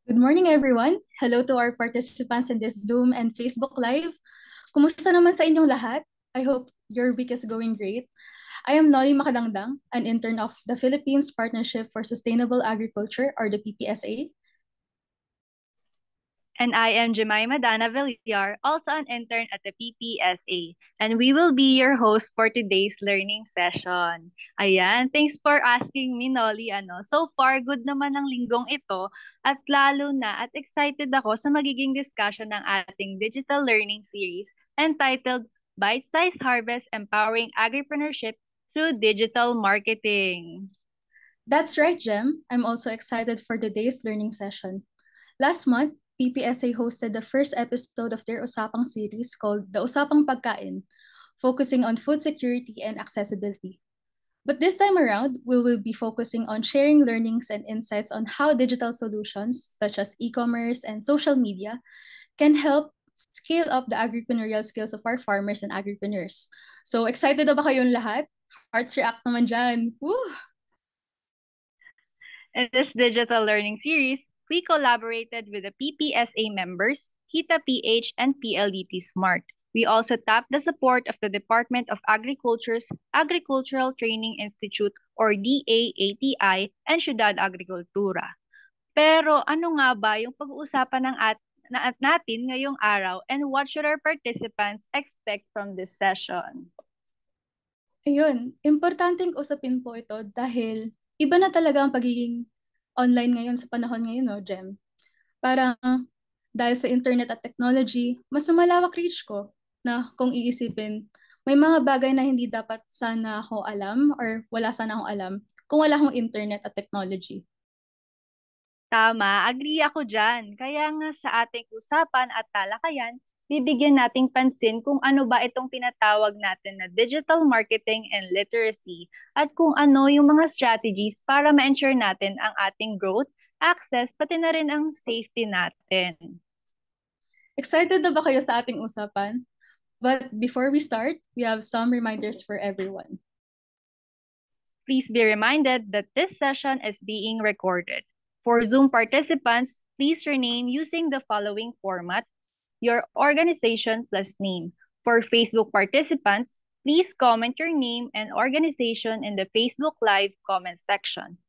Good morning, everyone. Hello to our participants in this Zoom and Facebook Live. Kumusta naman sa inyong lahat? I hope your week is going great. I am Nolly Makadangdang, an intern of the Philippines Partnership for Sustainable Agriculture, or the PPSA. And I am Jemima Dana Villar, also an intern at the PPSA. And we will be your host for today's learning session. Ayan, thanks for asking me, Nolly. So far, good naman ang linggong ito. At lalo na, at excited ako sa magiging discussion ng ating digital learning series entitled Bite-Sized Harvest Empowering Agripreneurship Through Digital Marketing. That's right, Jem. I'm also excited for today's learning session. Last month, PPSA hosted the first episode of their Usapang series called The Usapang Pagkain, focusing on food security and accessibility. But this time around, we will be focusing on sharing learnings and insights on how digital solutions, such as e-commerce and social media, can help scale up the agripreneurial skills of our farmers and agripreneurs. So excited na ba kayong lahat? Hearts react naman dyan. Woo! In this digital learning series, we collaborated with the PPSA members, Kita PH and PLDT Smart. We also tapped the support of the Department of Agriculture's Agricultural Training Institute or DAATI and Ciudad Agricultura. Pero ano nga ba yung pag-uusapan natin ngayong araw and what should our participants expect from this session? Ayun, importanteng usapin po ito dahil iba na talaga ang pagiging online ngayon sa panahon ngayon, no, Jem? Parang dahil sa internet at technology, mas lumalawak reach ko na kung iisipin, may mga bagay na hindi dapat sana ako alam or wala sana akong alam kung wala akong internet at technology. Tama, agree ako dyan. Kaya nga sa ating usapan at talakayan, bibigyan nating pansin kung ano ba itong tinatawag natin na digital marketing and literacy at kung ano yung mga strategies para ma-ensure natin ang ating growth, access, pati na rin ang safety natin. Excited na ba kayo sa ating usapan? But before we start, we have some reminders for everyone. Please be reminded that this session is being recorded. For Zoom participants, please rename using the following format: your organization plus name. For Facebook participants, please comment your name and organization in the Facebook Live comment section.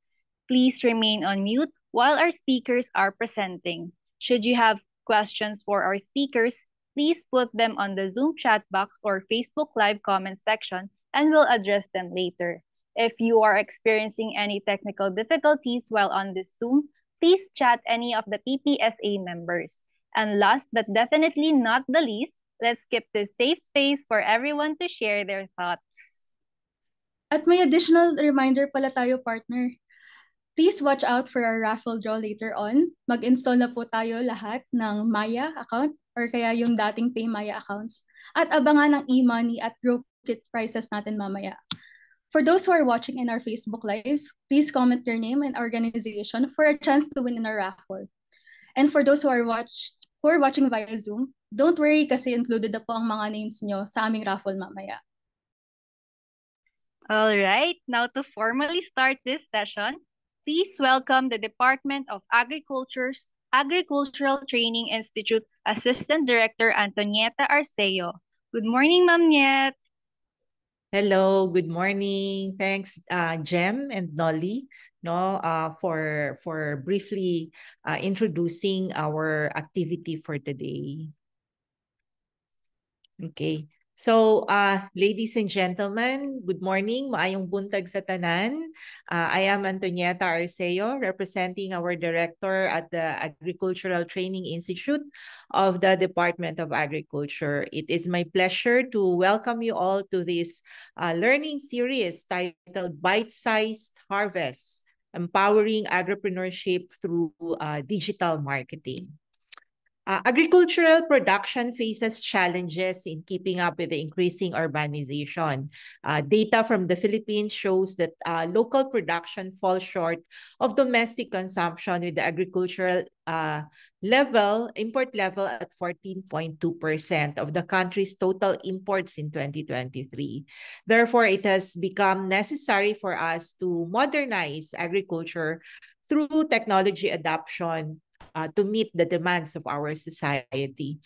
Please remain on mute while our speakers are presenting. Should you have questions for our speakers, please put them on the Zoom chat box or Facebook Live comment section and we'll address them later. If you are experiencing any technical difficulties while on this Zoom, please chat any of the PPSA members. And last but definitely not the least, let's keep this safe space for everyone to share their thoughts. At may additional reminder pala tayo, partner. Please watch out for our raffle draw later on. Mag-install na po tayo lahat ng Maya account or kaya yung dating PayMaya accounts. At abangan ang e-money at group kit prices natin mamaya. For those who are watching in our Facebook Live, please comment your name and organization for a chance to win in our raffle. And for those who are watching via Zoom, don't worry kasi included na po ang mga names nyo sa aming raffle mamaya. All right, now to formally start this session, please welcome the Department of Agriculture's Agricultural Training Institute Assistant Director Antonieta Arceo. Good morning, Ma'am Niet. Hello, good morning. Thanks, Jem and Nolly, for briefly introducing our activity for today. Okay. So, ladies and gentlemen, good morning. Maayong buntag sa tanan. I am Antonieta Arceo, representing our director at the Agricultural Training Institute of the Department of Agriculture. It is my pleasure to welcome you all to this learning series titled Bite-Sized Harvests, Empowering Agripreneurship Through Digital Marketing. Agricultural production faces challenges in keeping up with the increasing urbanization. Data from the Philippines shows that local production falls short of domestic consumption, with the agricultural import level at 14.2% of the country's total imports in 2023. Therefore, it has become necessary for us to modernize agriculture through technology adoption, to meet the demands of our society.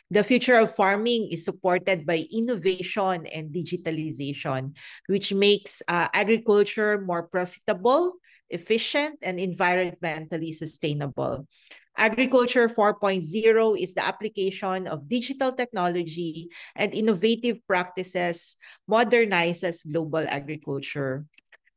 The future of farming is supported by innovation and digitalization, which makes agriculture more profitable, efficient, and environmentally sustainable. Agriculture 4.0 is the application of digital technology and innovative practices modernizes global agriculture.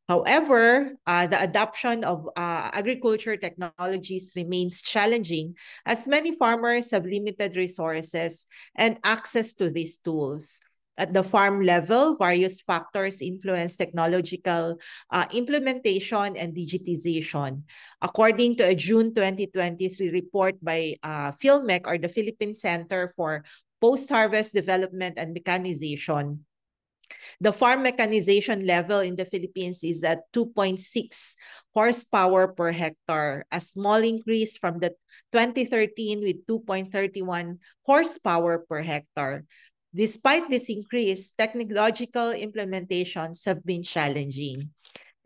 However, the adoption of agriculture technologies remains challenging as many farmers have limited resources and access to these tools. At the farm level, various factors influence technological implementation and digitization. According to a June 2023 report by PhilMec, or the Philippine Center for Post-Harvest Development and Mechanization, the farm mechanization level in the Philippines is at 2.6 horsepower per hectare, a small increase from the 2013 with 2.31 horsepower per hectare. Despite this increase, technological implementations have been challenging.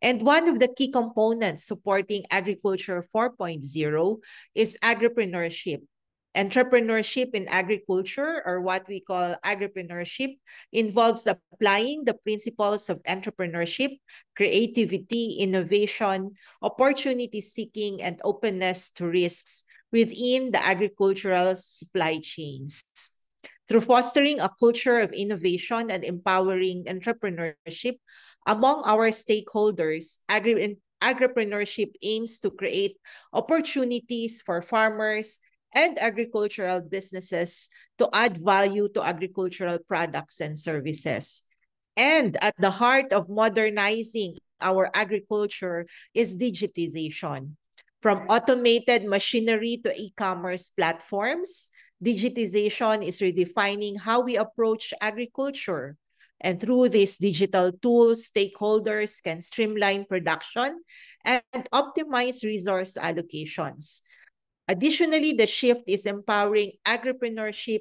And one of the key components supporting Agriculture 4.0 is agripreneurship. Entrepreneurship in agriculture, or what we call agripreneurship, involves applying the principles of entrepreneurship, creativity, innovation, opportunity seeking, and openness to risks within the agricultural supply chains. Through fostering a culture of innovation and empowering entrepreneurship among our stakeholders, agripreneurship aims to create opportunities for farmers and agricultural businesses to add value to agricultural products and services. And at the heart of modernizing our agriculture is digitization. From automated machinery to e-commerce platforms, digitization is redefining how we approach agriculture. And through these digital tools, stakeholders can streamline production and optimize resource allocations. Additionally, the shift is empowering agripreneurship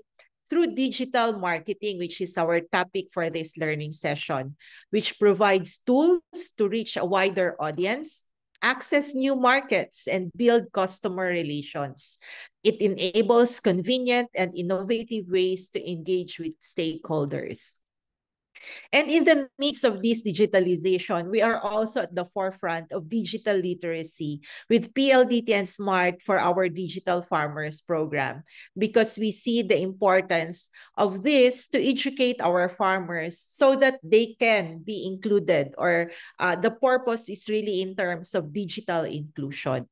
through digital marketing, which is our topic for this learning session, which provides tools to reach a wider audience, access new markets, and build customer relations. It enables convenient and innovative ways to engage with stakeholders. And in the midst of this digitalization, we are also at the forefront of digital literacy with PLDT and SMART for our Digital Farmers program, because we see the importance of this to educate our farmers so that they can be included, or the purpose is really in terms of digital inclusion.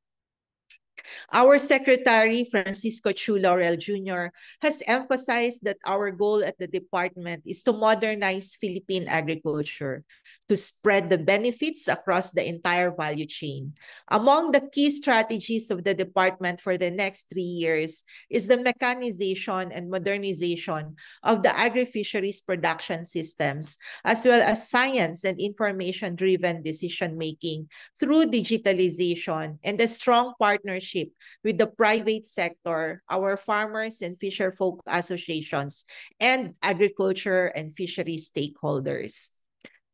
Our Secretary, Francisco Chu Laurel Jr., has emphasized that our goal at the department is to modernize Philippine agriculture, to spread the benefits across the entire value chain. Among the key strategies of the department for the next 3 years is the mechanization and modernization of the agri-fisheries production systems, as well as science and information-driven decision-making through digitalization and a strong partnership with the private sector, our farmers and fisherfolk associations, and agriculture and fishery stakeholders.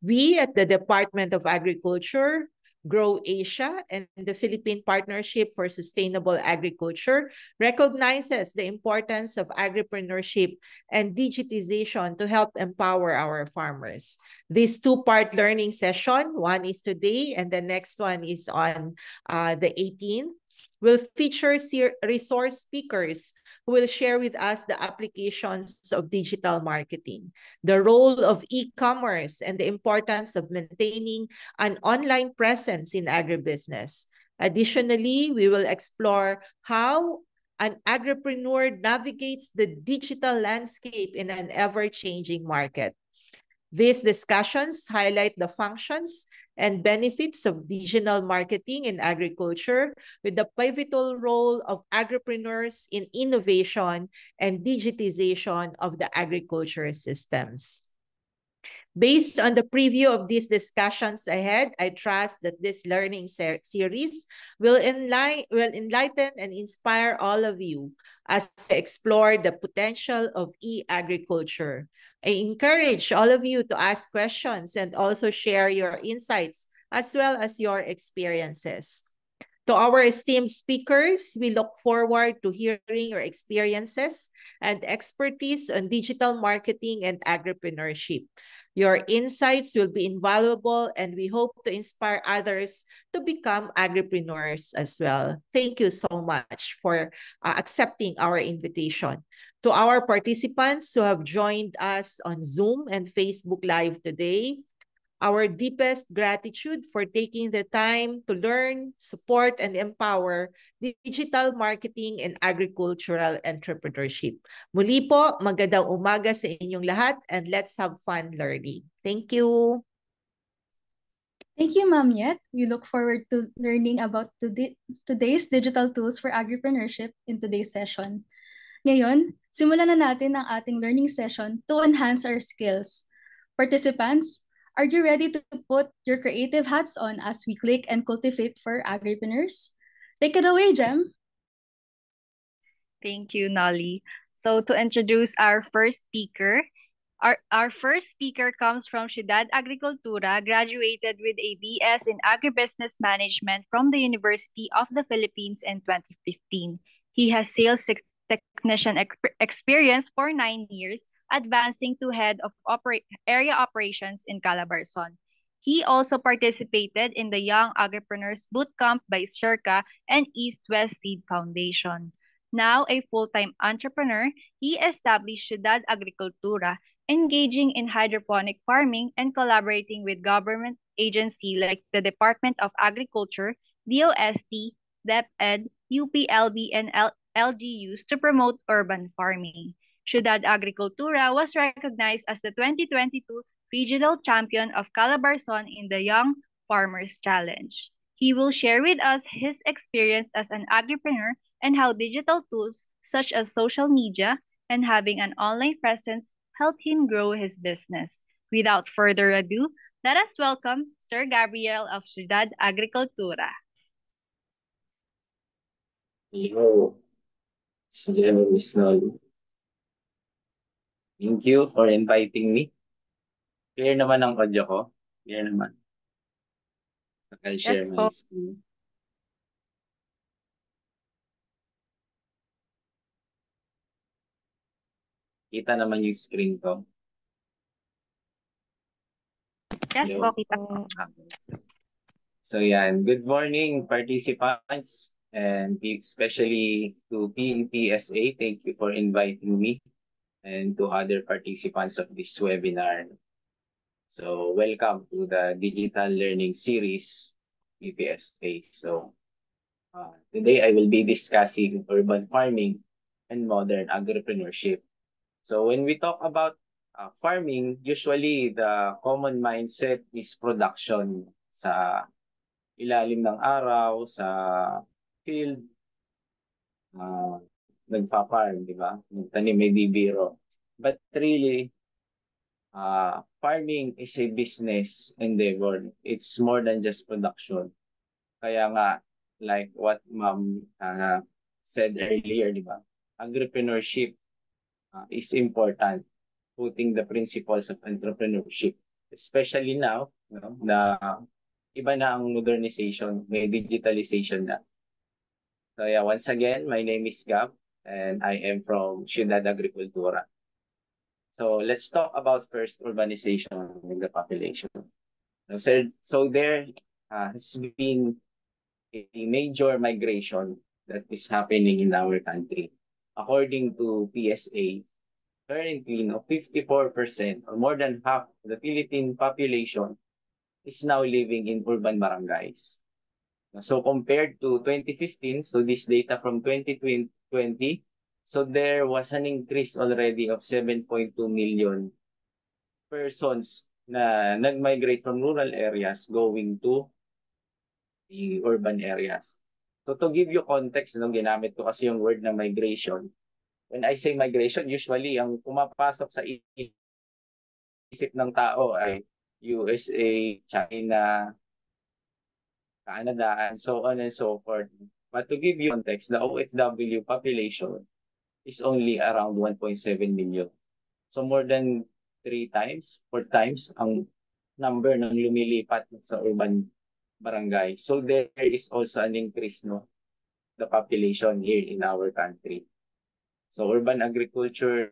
We at the Department of Agriculture, Grow Asia, and the Philippine Partnership for Sustainable Agriculture recognizes the importance of agripreneurship and digitization to help empower our farmers. This two-part learning session, one is today and the next one is on the 18th, will feature resource speakers who will share with us the applications of digital marketing, the role of e-commerce, and the importance of maintaining an online presence in agribusiness. Additionally, we will explore how an agripreneur navigates the digital landscape in an ever-changing market. These discussions highlight the functions and benefits of digital marketing in agriculture, with the pivotal role of agripreneurs in innovation and digitization of the agriculture systems. Based on the preview of these discussions ahead, I trust that this learning series will enlighten and inspire all of you as we explore the potential of e-agriculture. I encourage all of you to ask questions and also share your insights as well as your experiences. To our esteemed speakers, we look forward to hearing your experiences and expertise on digital marketing and agripreneurship. Your insights will be invaluable, and we hope to inspire others to become agripreneurs as well. Thank you so much for accepting our invitation. To our participants who have joined us on Zoom and Facebook Live today, our deepest gratitude for taking the time to learn, support, and empower digital marketing and agricultural entrepreneurship. Muli po, magandang umaga sa inyong lahat, and let's have fun learning. Thank you. Thank you, Ma'am Yet. We look forward to learning about today's digital tools for agripreneurship in today's session. Ngayon, simulan na natin ang ating learning session to enhance our skills. Participants, are you ready to put your creative hats on as we click and cultivate for agripreneurs? Take it away, Jem. Thank you, Nolly. So to introduce our first speaker, our first speaker comes from Ciudad Agricultura, graduated with a BS in Agribusiness Management from the University of the Philippines in 2015. He has sales technician experience for 9 years, advancing to head of area operations in Calabarzon. He also participated in the Young Agripreneurs Bootcamp by Circa and East-West Seed Foundation. Now a full-time entrepreneur, he established Ciudad Agricultura, engaging in hydroponic farming and collaborating with government agencies like the Department of Agriculture, DOST, DepEd, UPLB, and LGUs to promote urban farming. Ciudad Agricultura was recognized as the 2022 Regional Champion of Calabarzon in the Young Farmers Challenge. He will share with us his experience as an agripreneur and how digital tools such as social media and having an online presence help him grow his business. Without further ado, let us welcome Sir Gabriel of Ciudad Agricultura. Yo, sige, Miss Nolly. Thank you for inviting me. Clear naman ang audio ko. Clear naman. I'll share Yes my po. screen. Kita naman yung screen ko. Yes Yo. po, kita po. So yan, good morning participants and especially to PPSA. Thank you for inviting me and to other participants of this webinar. So welcome to the Digital Learning Series, PPSA. So today I will be discussing urban farming and modern agripreneurship. So when we talk about farming, usually the common mindset is production sa ilalim ng araw, sa field, nagpa-farm, di ba? Nagtanim, may bibiro. But really, farming is a business endeavor. It's more than just production. Kaya nga, like what Ma'am said earlier, di ba? Agripreneurship is important. Putting the principles of entrepreneurship. Especially now, na iba na ang modernization, may digitalization na. So yeah, once again, my name is Gab and I am from Ciudad Agricultura. So let's talk about first urbanization in the population. So there has been a major migration that is happening in our country. According to PSA, currently 54% or more than half of the Philippine population is now living in urban barangays. So compared to 2015, so this data from 2020, so there was an increase already of 7.2 million persons na nag-migrate from rural areas going to the urban areas. So to give you context, ginamit ko kasi yung word na migration. When I say migration, usually ang pumapasok sa isip ng tao ay USA, China, Canada, and so on and so forth. But to give you context, the OFW population is only around 1.7 million. So more than 4 times ang number ng lumilipat sa urban barangay. So there is also an increase, no, the population here in our country. So urbanization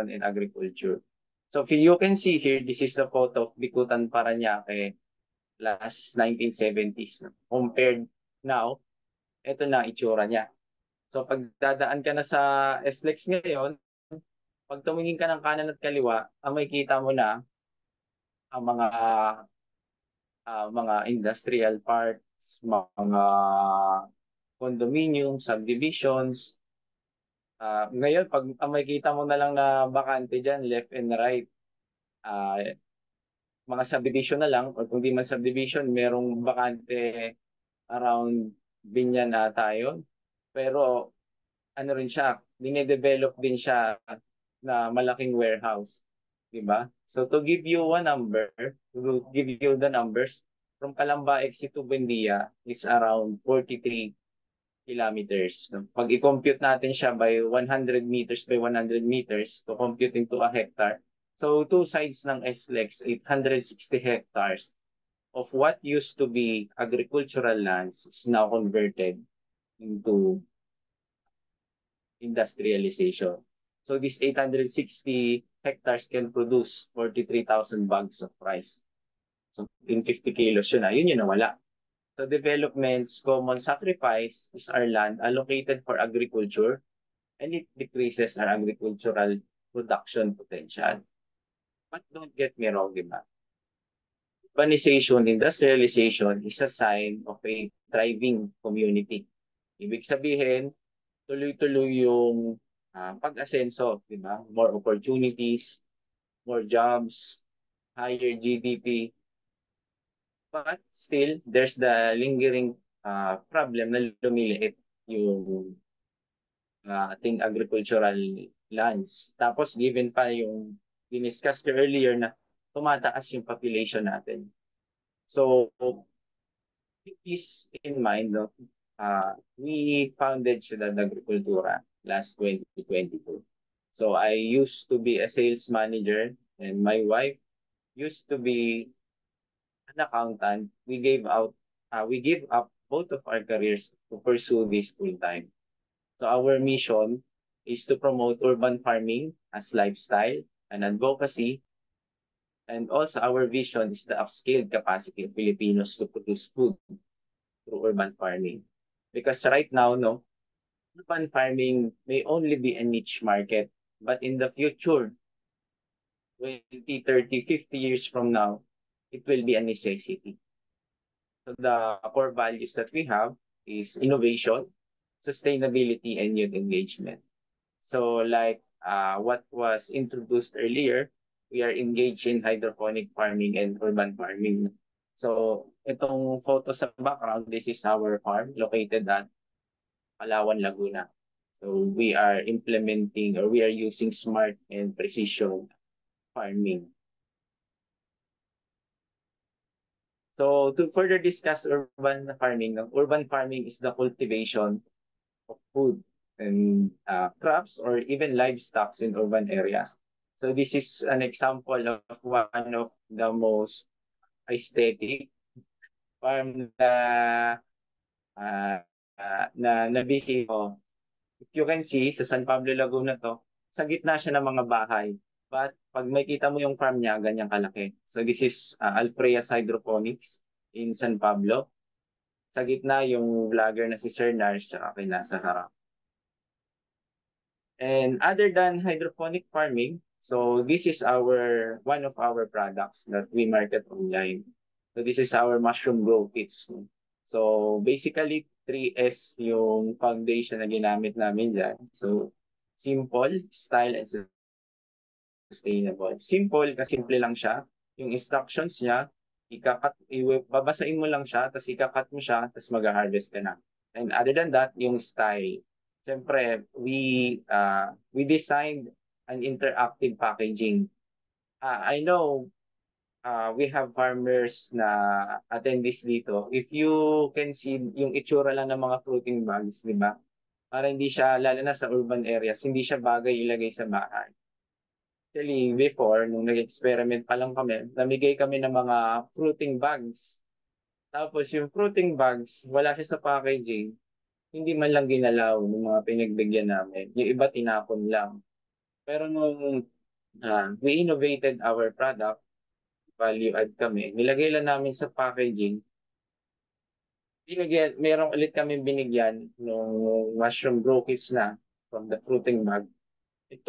and agriculture. So if you can see here, this is a photo of Bikutan, Parañaque last 1970s. No? Compared now, ito na itsura niya. So pag dadaan ka na sa SLEX ngayon, pag tumingin ka ng kanan at kaliwa, ang makikita mo na ang mga industrial parks, mga condominium, subdivisions. Ngayon, pag ang makikita mo na lang na bakante dyan, left and right, ah, mga subdivision na lang, or kung di man subdivision, merong bakante around Binyan na tayo. Pero ano rin siya, dinedevelop din siya na malaking warehouse. Diba? So to give you a number, to give you the numbers, from Calamba exit to Buendia is around 43 kilometers. Pag i-compute natin siya by 100 meters by 100 meters to compute into a hectare. So two sides ng SLEX, 860 hectares of what used to be agricultural lands is now converted into industrialization. So this 860 hectares can produce 43,000 bags of rice. So in 50 kilos yun yung nawala. So development's common sacrifice is our land allocated for agriculture, and it decreases our agricultural production potential. But don't get me wrong, diba? Urbanization, industrialization is a sign of a thriving community. Ibig sabihin, tuloy-tuloy yung pag-asenso, di ba? More opportunities, more jobs, higher GDP. But still, there's the lingering problem na lumiliit yung ating agricultural lands. Tapos given pa yung diniscuss ko earlier na tumataas yung population natin. So, with this in mind, no, we founded Ciudad Agricultura last 2022. So I used to be a sales manager and my wife used to be an accountant. We gave up both of our careers to pursue this full time. So our mission is to promote urban farming as lifestyle and advocacy. And also our vision is the upscaled capacity of Filipinos to produce food through urban farming. Because right now, no, urban farming may only be a niche market, but in the future, 20, 30, 50 years from now, it will be a necessity. So the core values that we have is innovation, sustainability, and youth engagement. So like what was introduced earlier, we are engaged in hydroponic farming and urban farming. So itong photo sa background, this is our farm located at Palawan, Laguna. So we are implementing or we are using smart and precision farming. So to further discuss urban farming is the cultivation of food and crops or even livestock in urban areas. So this is an example of one of the most aesthetic farm na busy ko. If you can see, sa San Pablo, Laguna to, sa gitna siya ng mga bahay. But pag makita mo yung farm niya, ganyan kalaki. So this is Alfreas Hydroponics in San Pablo. Sa gitna yung vlogger na si Sir Nars, tsaka kay nasa harap. And other than hydroponic farming, so this is one of our products that we market online. So this is our mushroom grow kits. So basically 3S yung foundation na ginamit namin dyan. So simple, style, and sustainable. Simple kasi simple lang siya. Yung instructions niya, babasain mo lang siya, tapos ikakat mo siya, tapos mag-harvest ka na. And other than that, yung style. Siyempre, we designed an interactive packaging. I know we have farmers na attendees dito. If you can see yung itsura lang ng mga fruiting bags, di ba? Para hindi siya, lalo na sa urban areas, hindi siya bagay ilagay sa bahay. Actually, before, nung nag-experiment pa lang kami, namigay kami ng mga fruiting bags Tapos yung fruiting bags, wala siya sa packaging, hindi man lang ginalaw ng mga pinagbigyan namin. Yung iba tinapon lang. Pero nung we innovated our product, value add kami, nilagay lang namin sa packaging, meron ulit kami binigyan nung mushroom brokets na from the fruiting bag.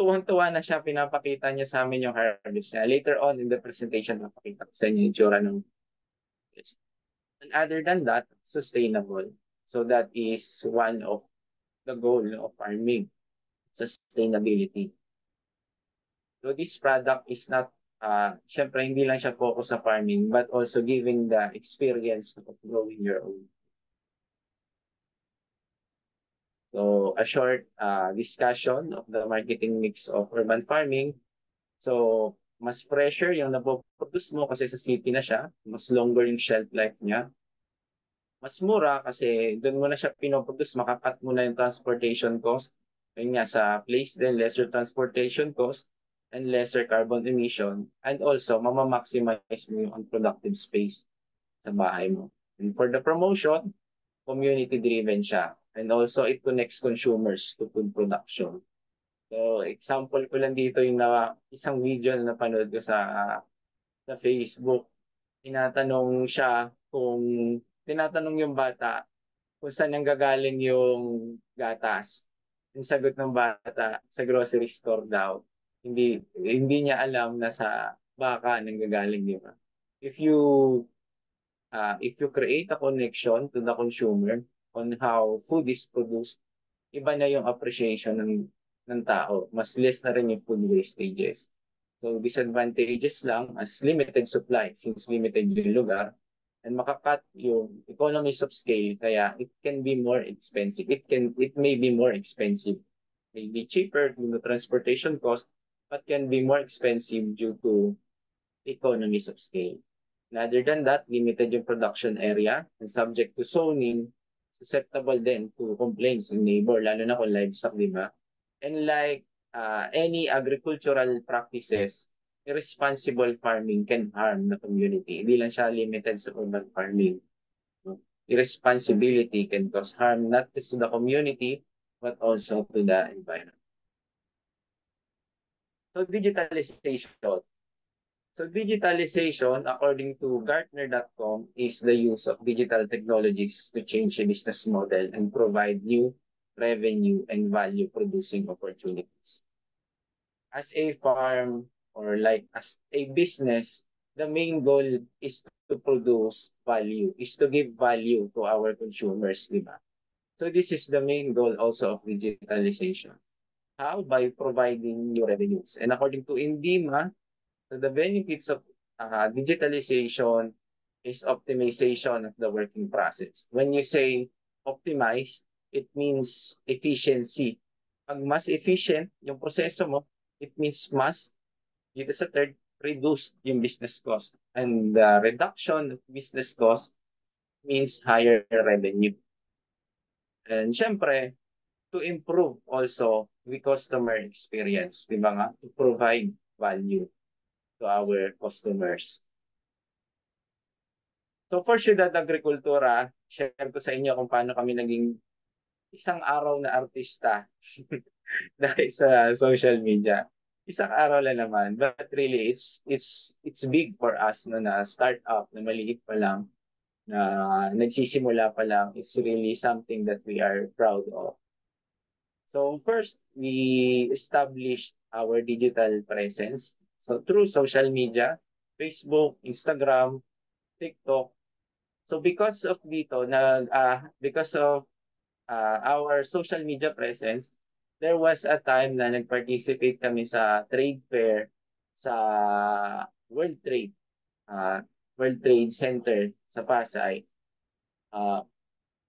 Tuwang-tuwa na siya, pinapakita niya sa amin yung harvest niya. Later on in the presentation, napakita ko sa inyo yung tsura ng harvest. And other than that, sustainable. So that is one of the goal of farming, sustainability. So this product is not, syempre hindi lang siya focus sa farming, but also giving the experience of growing your own. So a short discussion of the marketing mix of urban farming. So mas fresher yung napoproduce mo kasi sa city na siya, mas longer yung shelf life niya. Mas mura kasi doon mo na siya pinoproduce, makakat mo na yung transportation cost. Yun nga, sa place din, lesser transportation cost and lesser carbon emission. And also, mamamaximize mo yung unproductive space sa bahay mo. And for the promotion, community-driven siya. And also, it connects consumers to food production. So, example ko lang dito yung isang video na napanood ko sa Facebook. Tinatanong yung bata kung saan nang gagaling yung gatas. Yung sagot ng bata, sa grocery store daw. Hindi niya alam na sa baka nang gagaling, di ba? If you create a connection to the consumer on how food is produced, iba na yung appreciation ng tao. Mas less na rin yung food wastages. So disadvantages lang as limited supply since limited yung lugar and makakat yung economies of scale kaya it can be more expensive. It may be more expensive. May be cheaper due to transportation cost but can be more expensive due to economies of scale. And other than that, limited yung production area and subject to zoning, susceptible then to complaints ng neighbor, lalo na kung livestock, di ba? And like any agricultural practices, irresponsible farming can harm the community. Hindi lang siya limited sa urban farming. Irresponsibility can cause harm not just to the community, but also to the environment. So digitalization. So digitalization, according to Gartner.com, is the use of digital technologies to change a business model and provide new revenue and value-producing opportunities. As a farm or like as a business, the main goal is to produce value, is to give value to our consumers, di ba? So this is the main goal also of digitalization. How? By providing new revenues. And according to INDIMA, so the benefits of digitalization is optimization of the working process. When you say optimized, it means efficiency. Pag mas efficient yung proseso mo, it means mas, dito sa third, reduce yung business cost. And the reduction of business cost means higher revenue. And syempre, to improve also the customer experience, di ba nga? To provide value to our customers. So for Ciudad Agricultura, share ko sa inyo kung paano kami naging isang araw na artista dahil sa social media. Isang araw lang naman, but really it's big for us no, na startup na maliit pa lang, na nagsisimula pa lang. It's really something that we are proud of. So first, we established our digital presence. So through social media, Facebook, Instagram, TikTok. So because of our social media presence, there was a time na nag-participate kami sa trade fair sa World Trade World Trade Center sa Pasay.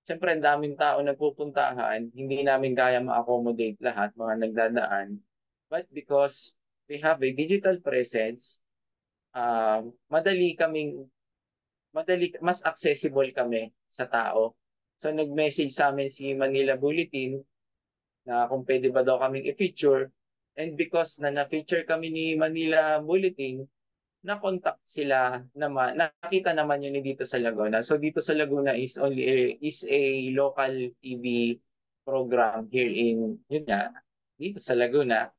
Siyempre, ang daming tao nagpupuntahan, hindi namin kaya ma-accommodate lahat, mga nagdadaan. But because we have a digital presence, mas accessible kami sa tao. So nag-message sa amin si Manila Bulletin na kung pwede ba daw kaming i-feature. And because na na-feature kami ni Manila Bulletin, na-contact sila naman, nakita naman yun dito sa Laguna. So dito sa Laguna is a local TV program here in, yun nga, dito sa Laguna.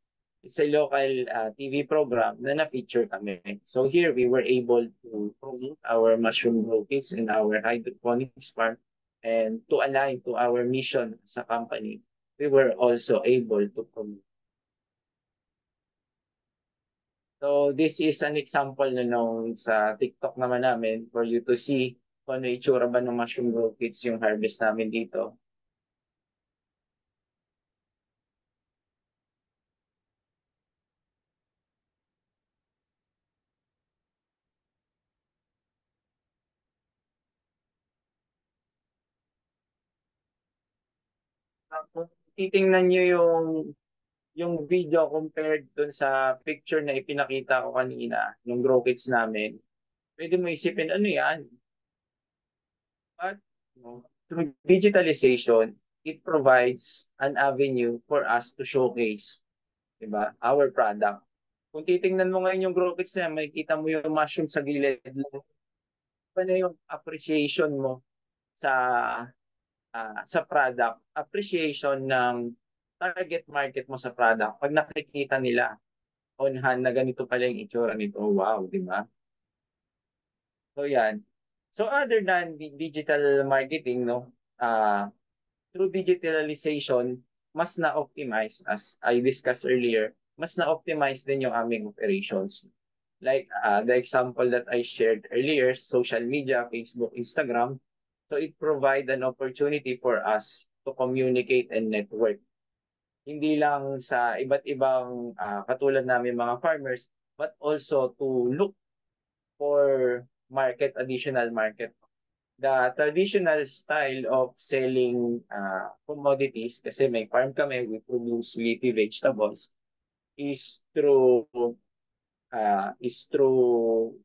It's a local TV program na na-feature kami. So here we were able to promote our mushroom grow kits and our hydroponics farm, and to align to our mission sa company, we were also able to promote. So this is an example na nung sa TikTok naman namin for you to see kung ano itsura ba ng mushroom grow kits yung harvest namin dito. Kung titingnan nyo yung video compared dun sa picture na ipinakita ko kanina, ng grow kits namin, pwede mo isipin, ano yan? But through digitalization, it provides an avenue for us to showcase, diba, our product. Kung titingnan mo ngayon yung grow kits na, makikita mo yung mushroom sa gilid lang. Ano yung appreciation mo sa sa product, appreciation ng target market mo sa product. Pag nakikita nila on hand na ganito pala yung itsura nito, wow, di ba? So yan. So other than the digital marketing, no, through digitalization, mas na-optimize, as I discussed earlier, mas na-optimize din yung aming operations. Like the example that I shared earlier, social media, Facebook, Instagram. So it provide an opportunity for us to communicate and network. Hindi lang sa iba't ibang katulad namin mga farmers, but also to look for additional market. The traditional style of selling commodities, kasi may farm kami, we produce leafy vegetables, is through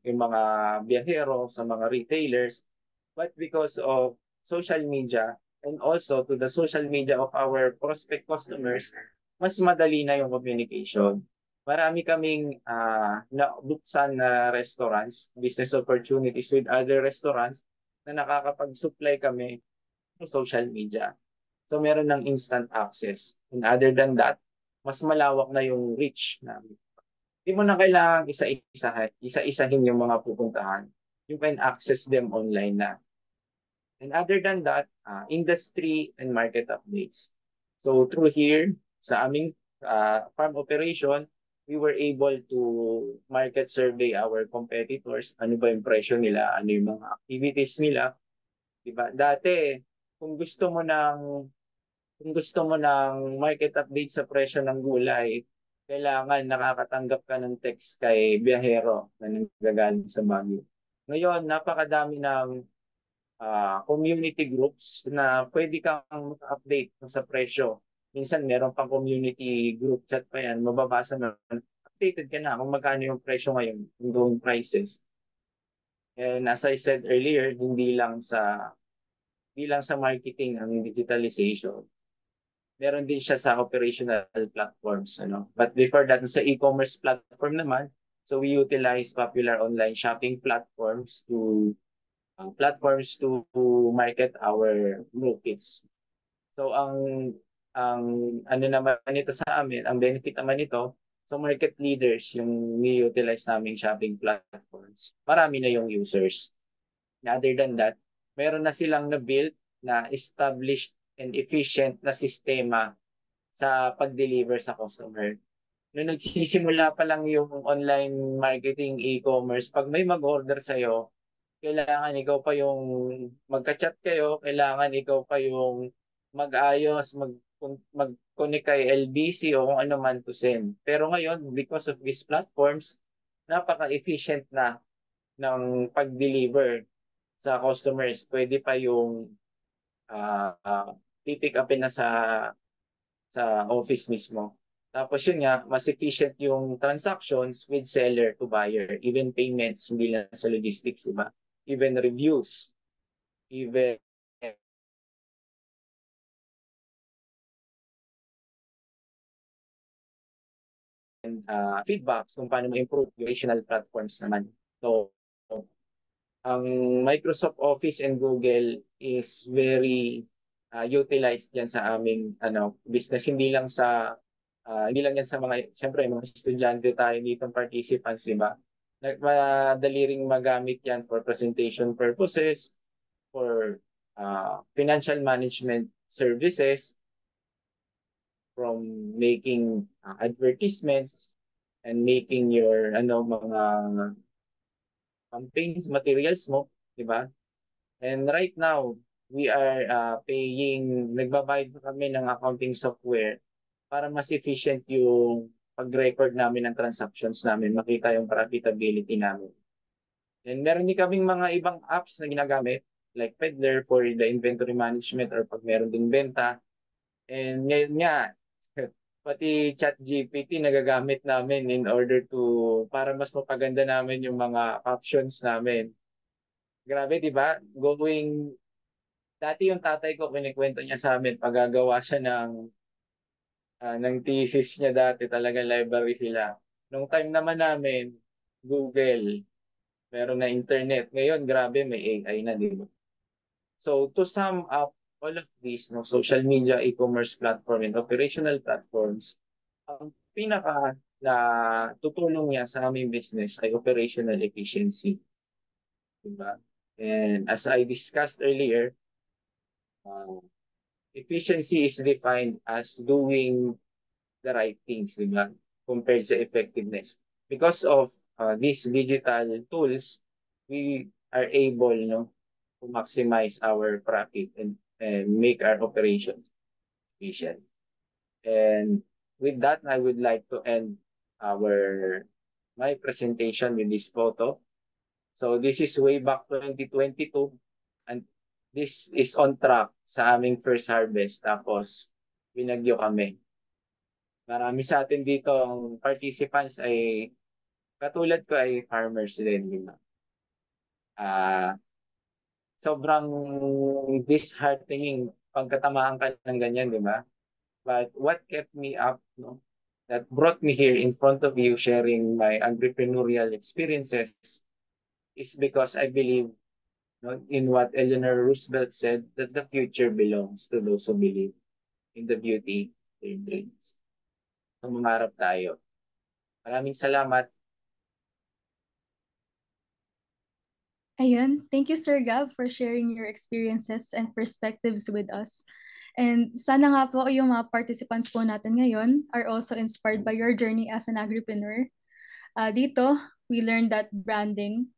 yung mga biyahero sa mga retailers. But because of social media and also to the social media of our prospect customers, mas madali na yung communication. Marami kaming nabuksan na restaurants, business opportunities with other restaurants na nakakapag-supply kami sa social media. So meron ng instant access. And other than that, mas malawak na yung reach namin. Hindi mo na kailangan isa-isahin yung mga pupuntahan. You can access them online na. And other than that, industry and market updates. So through here, sa aming farm operation, we were able to market survey our competitors. Ano ba yung presyo nila? Ano yung mga activities nila? Diba? Dati, kung gusto mo ng market update sa presyo ng gulay, kailangan nakakatanggap ka ng text kay biyahero na nanggagaling sa Baguio. Ngayon, napakadami ng community groups na pwede kang update sa presyo. Minsan meron pang community group chat pa yan, mababasa na, updated ka na kung magkano yung presyo ngayon, yung going prices. And as I said earlier, hindi lang sa marketing ang digitalization. Meron din siya sa operational platforms. But before that, sa e-commerce platform naman, so we utilize popular online shopping platforms to market our grow kits. So ang ano naman ito sa amin, ang benefit naman nito, so market leaders yung ni-utilize naming shopping platforms. Marami na yung users. Other than that, meron na silang na-build na established and efficient na sistema sa pag-deliver sa customer. Nung nagsisimula pa lang yung online marketing e-commerce, pag may mag-order sa'yo, kailangan ikaw pa yung magka-chat kayo, kailangan ikaw pa yung mag-ayos, mag-connect kay LBC o kung ano man to send. Pero ngayon, because of these platforms, napaka-efficient na ng pag-deliver sa customers. Pwede pa yung pipick upin na sa office mismo. Tapos yun nga, mas efficient yung transactions with seller to buyer. Even payments, hindi lang sa logistics, diba? Even reviews, even feedbacks kung paano ma-improve yung operational platforms naman. So, ang Microsoft Office and Google is very utilized yan sa aming business. Hindi lang yan sa mga, siyempre, mga estudyante tayo dito, participants, di ba? Madali ring magamit yan for presentation purposes, for financial management services, from making advertisements and making your mga campaigns materials mo, di ba? And right now, we are nagbabayad kami ng accounting software para mas efficient yung pag-record namin ng transactions namin, makita yung profitability namin. And meron din kaming mga ibang apps na ginagamit, like Peddler for the inventory management or pag meron ding benta. And ngayon nga, pati ChatGPT nagagamit namin in order para mas mapaganda namin yung mga captions namin. Grabe, di ba? Dati yung tatay ko, kinikwento niya sa amin, paggagawa siya ng thesis niya dati, talagang library sila. Nung time naman namin, Google, meron na internet. Ngayon, grabe, may AI na, di ba? So, to sum up all of these, social media, e-commerce platform, and operational platforms, ang pinaka na tutulong niya sa aming business ay operational efficiency. Diba? And as I discussed earlier, efficiency is defined as doing the right things, diba? Compared sa effectiveness. Because of these digital tools, we are able to maximize our profit and make our operations efficient. And with that, I would like to end my presentation with this photo. So this is way back 2022, and this is on track sa aming first harvest. Tapos, binagyo kami. Marami sa atin dito, ang participants ay, katulad ko, ay farmers din. Diba? Sobrang disheartening pagkatamaan ka ng ganyan, di ba? But what kept me up, that brought me here in front of you sharing my entrepreneurial experiences is because I believe in what Eleanor Roosevelt said, that the future belongs to those who believe in the beauty of their dreams. So, mangarap tayo. Maraming salamat. Ayun, thank you Sir Gab for sharing your experiences and perspectives with us. And sana nga po yung mga participants po natin ngayon are also inspired by your journey as an agripreneur. Dito, we learned that branding,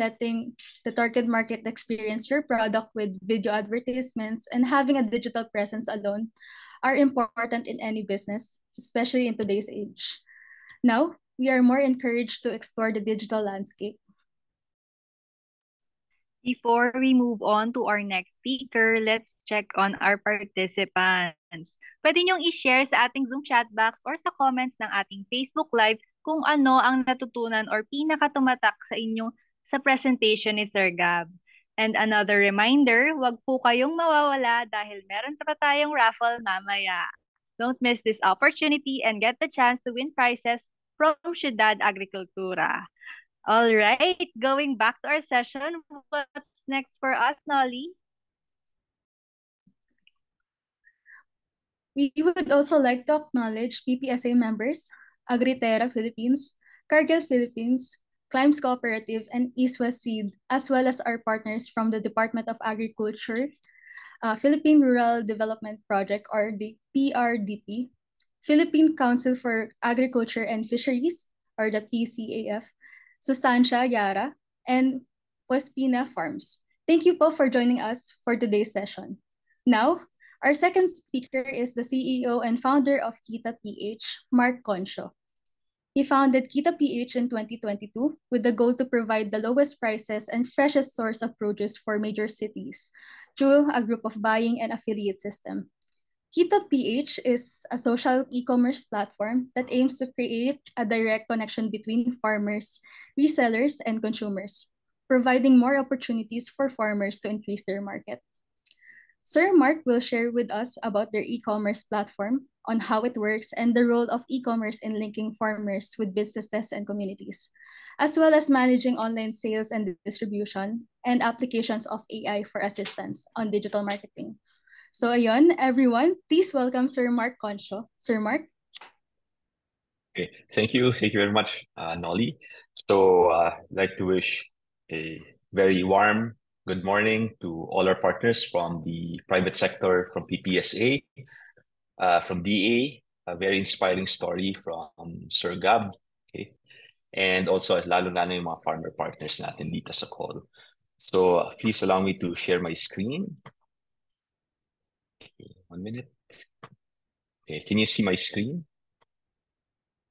letting the target market experience your product with video advertisements, and having a digital presence alone are important in any business, especially in today's age. Now, we are more encouraged to explore the digital landscape. Before we move on to our next speaker, let's check on our participants. Pwede niyong i-share sa ating Zoom chat box or sa comments ng ating Facebook Live kung ano ang natutunan or pinakatumatak sa inyo sa presentation ni Sir Gab. And another reminder, huwag po kayong mawawala dahil meron pa tayong raffle mamaya. Don't miss this opportunity and get the chance to win prizes from Ciudad Agricultura. All right, going back to our session, what's next for us, Nolly? We would also like to acknowledge PPSA members, Agritera Philippines, Cargill Philippines, Climbs Cooperative, and East West Seed, as well as our partners from the Department of Agriculture, Philippine Rural Development Project, or the PRDP, Philippine Council for Agriculture and Fisheries, or the PCAF, Sustancia Yara, and Wespina Farms. Thank you po for joining us for today's session. Now, our second speaker is the CEO and founder of Kita PH, Mark Concho. He founded Kita PH in 2022 with the goal to provide the lowest prices and freshest source of produce for major cities through a group of buying and affiliate system. Kita PH is a social e-commerce platform that aims to create a direct connection between farmers, resellers, and consumers, providing more opportunities for farmers to increase their market. Sir Mark will share with us about their e-commerce platform, on how it works, and the role of e-commerce in linking farmers with businesses and communities, as well as managing online sales and distribution and applications of AI for assistance on digital marketing. So ayun, everyone, please welcome Sir Mark Concho. Sir Mark? Okay, thank you. Thank you very much, Nolly. So I'd like to wish a very warm good morning to all our partners from the private sector, from PPSA, from DA, a very inspiring story from Sir Gab, okay? And also, lalo-lalo yung mga farmer partners natin dito sa call. So please allow me to share my screen. Okay, 1 minute. Okay, can you see my screen?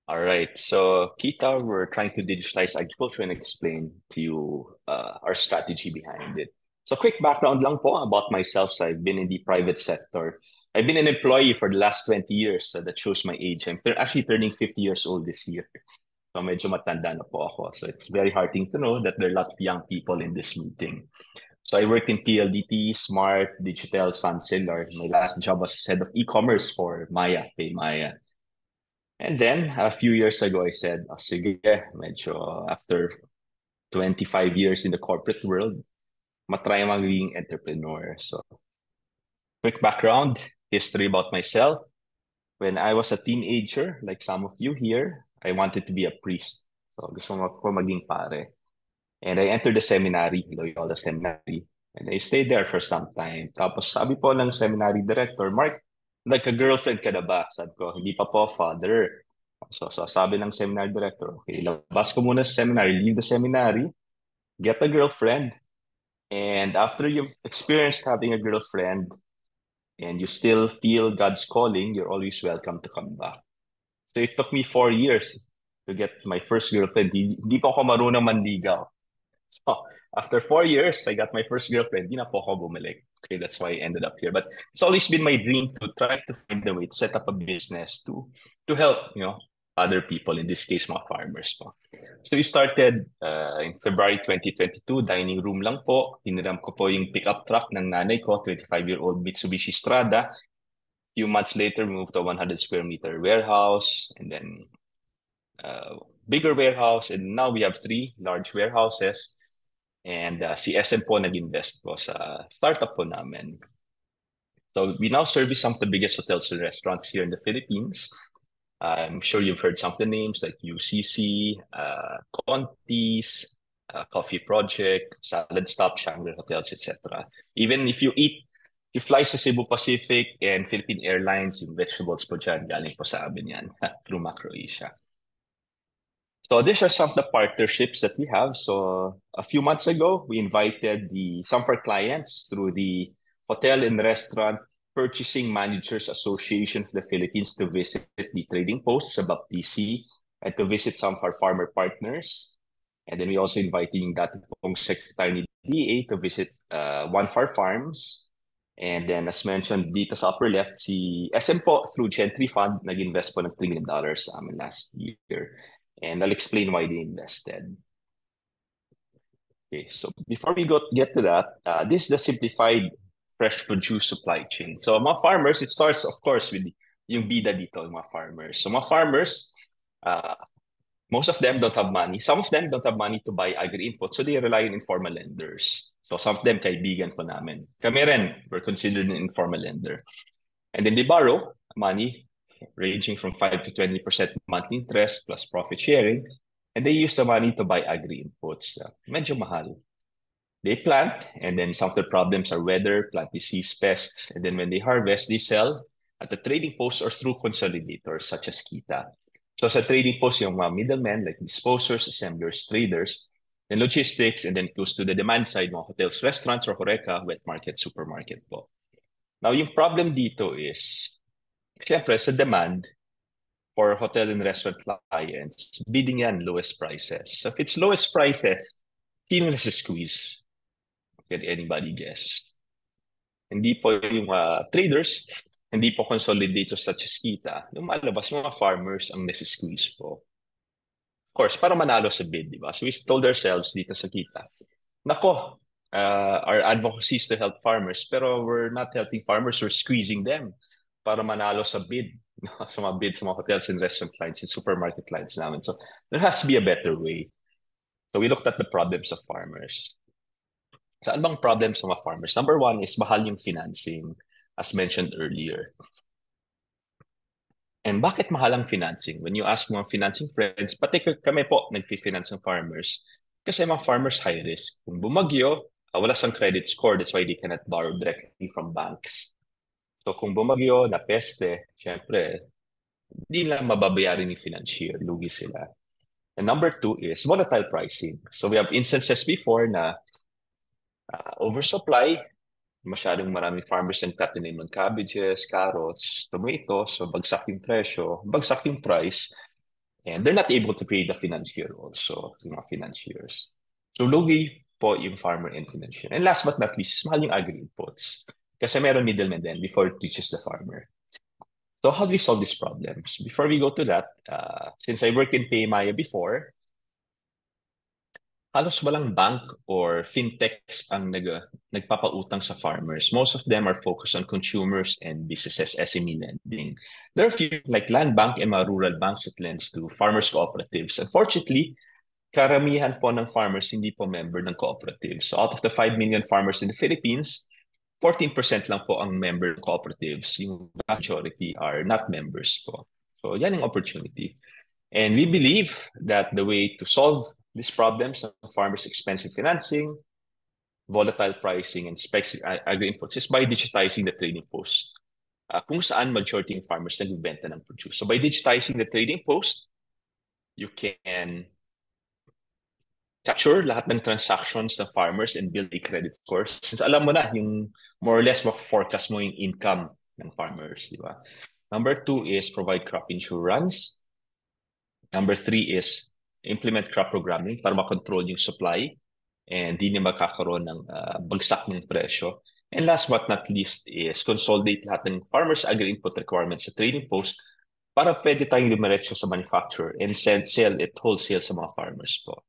All right, so Kita, we're trying to digitalize agriculture and explain to you our strategy behind it. So quick background lang po about myself. So I've been in the private sector. I've been an employee for the last 20 years. So that shows my age. I'm actually turning 50 years old this year. So medyo matanda na po ako. So it's very heartening to know that there are a lot of young people in this meeting. So I worked in PLDT, Smart, Digital, Sunseller. My last job was head of e-commerce for Maya, PayMaya. And then a few years ago, I said, oh, sige, medyo after 25 years in the corporate world, matry maging entrepreneur. So quick background, history about myself. When I was a teenager, like some of you here, I wanted to be a priest. So gusto ko maging pare. And I entered the seminary, Loyola Seminary. And I stayed there for some time. Tapos sabi po ng seminary director, Mark, like a girlfriend ka na ba? Sabi ko, hindi pa po, father. So sabi ng seminary director, okay, labas ko muna sa seminary, leave the seminary, get a girlfriend. And after you've experienced having a girlfriend and you still feel God's calling, you're always welcome to come back. So it took me 4 years to get my first girlfriend. Hindi pa ako marunong manligaw. So after 4 years, I got my first girlfriend. Di na po ako bumalik. Okay, that's why I ended up here. But it's always been my dream to try to find a way to set up a business to help, other people, in this case, mga farmers po. So we started in February 2022, dining room lang po. Hiniram ko po yung pickup truck ng nanay ko, 25-year-old Mitsubishi Strada. A few months later, we moved to a 100 square meter warehouse, and then bigger warehouse, and now we have 3 large warehouses. And si SM po nag-invest po sa startup po namin. So we now service some of the biggest hotels and restaurants here in the Philippines. I'm sure you've heard some of the names like UCC, Conti's, Coffee Project, Salad Stop, Shangri Hotels, etc. Even if you fly sa Cebu Pacific and Philippine Airlines, yung vegetables po dyan, galing po sa amin yan through Macroasia. So these are some of the partnerships that we have. So a few months ago, we invited some of our clients through the Hotel and Restaurant Purchasing Managers Association of the Philippines to visit the trading posts sa BAPTC and to visit some of our farmer partners. And then we also invited yung dati pong Secretary ni DA to visit one of our farms. And then as mentioned dito sa upper left, si SM po through Gentry Fund nag-invest po ng $3 million sa amin last year. And I'll explain why they invested. Okay, so before we get to that, this is the simplified fresh produce supply chain. So mga farmers, it starts of course with yung bida dito, yung mga farmers. So mga farmers, most of them don't have money. Some of them don't have money to buy agri-input, so they rely on informal lenders. So some of them kaibigan po namin. Kami rin, we're considered an informal lender. And then they borrow money ranging from 5 to 20% monthly interest plus profit sharing. And they use the money to buy agri-inputs. Medyo mahal. They plant, and then some of the problems are weather, plant disease, pests. And then when they harvest, they sell at the trading post or through consolidators such as Kita. So sa trading post, yung mga middlemen like disposers, assemblers, traders, then logistics, and then it goes to the demand side, mga hotels, restaurants, or Horeca, wet market, supermarket po. Now, yung problem dito is, siyempre, sa demand for hotel and restaurant clients, bidding yan, lowest prices. So if it's lowest prices, sino na squeeze? Can anybody guess? Hindi po yung traders, hindi po consolidators such as Kita. Yung malabas, mga farmers ang nasi-squeeze po. Of course, para manalo sa bid, di ba? So we told ourselves dito sa Kita, nako, our advocacy is to help farmers, pero we're not helping farmers, we're squeezing them para manalo sa bid, sa mga bid sa mga hotels and restaurant clients and supermarket clients namin. So there has to be a better way. So we looked at the problems of farmers. So ano bang problems ng mga farmers? Number one is mahal yung financing, as mentioned earlier. And bakit mahal ang financing? When you ask mga financing friends, pati kami po nag-finance ng farmers, kasi mga farmers high risk. Kung bumagyo, wala sang credit score, that's why they cannot borrow directly from banks. So kung bumagyo, na peste, syempre, hindi lang mababayarin yung financier, lugi sila. And number two is volatile pricing. So we have instances before na oversupply, masyadong maraming farmers ang tatanim ng cabbages, carrots, tomatoes, so bagsak yung presyo, bagsak yung price, and they're not able to pay the financier also, yung mga financiers. So lugi po yung farmer and financier. And last but not least, is mahal yung agri-inputs. Kasi meron middleman din before it reaches the farmer. So how do we solve these problems? Before we go to that, since I worked in PayMaya before, halos walang bank or fintechs ang nagpapautang sa farmers. Most of them are focused on consumers and businesses, SME lending. There are a few like Land Bank and mga rural banks that lends to farmers cooperatives. Unfortunately, karamihan po ng farmers hindi po member ng cooperatives. So out of the 5 million farmers in the Philippines, 14% lang po ang member ng cooperatives. Yung majority are not members po. So yan ang opportunity. And we believe that the way to solve these problems of farmers' expensive financing, volatile pricing, and speculative agri-inputs is by digitizing the trading post. Kung saan majority ng farmers nagbibenta ng produce. So by digitizing the trading post, you can capture lahat ng transactions ng farmers and build a credit score. Since alam mo na, yung more or less ma-forecast mo yung income ng farmers, di ba? Number two is provide crop insurance. Number three is implement crop programming para makontrol yung supply and di na magkakaroon ng bagsak ng presyo. And last but not least is consolidate lahat ng farmers' agri-input requirements sa trading post para pwede tayong lumiretso sa manufacturer and sell it wholesale sa mga farmers po.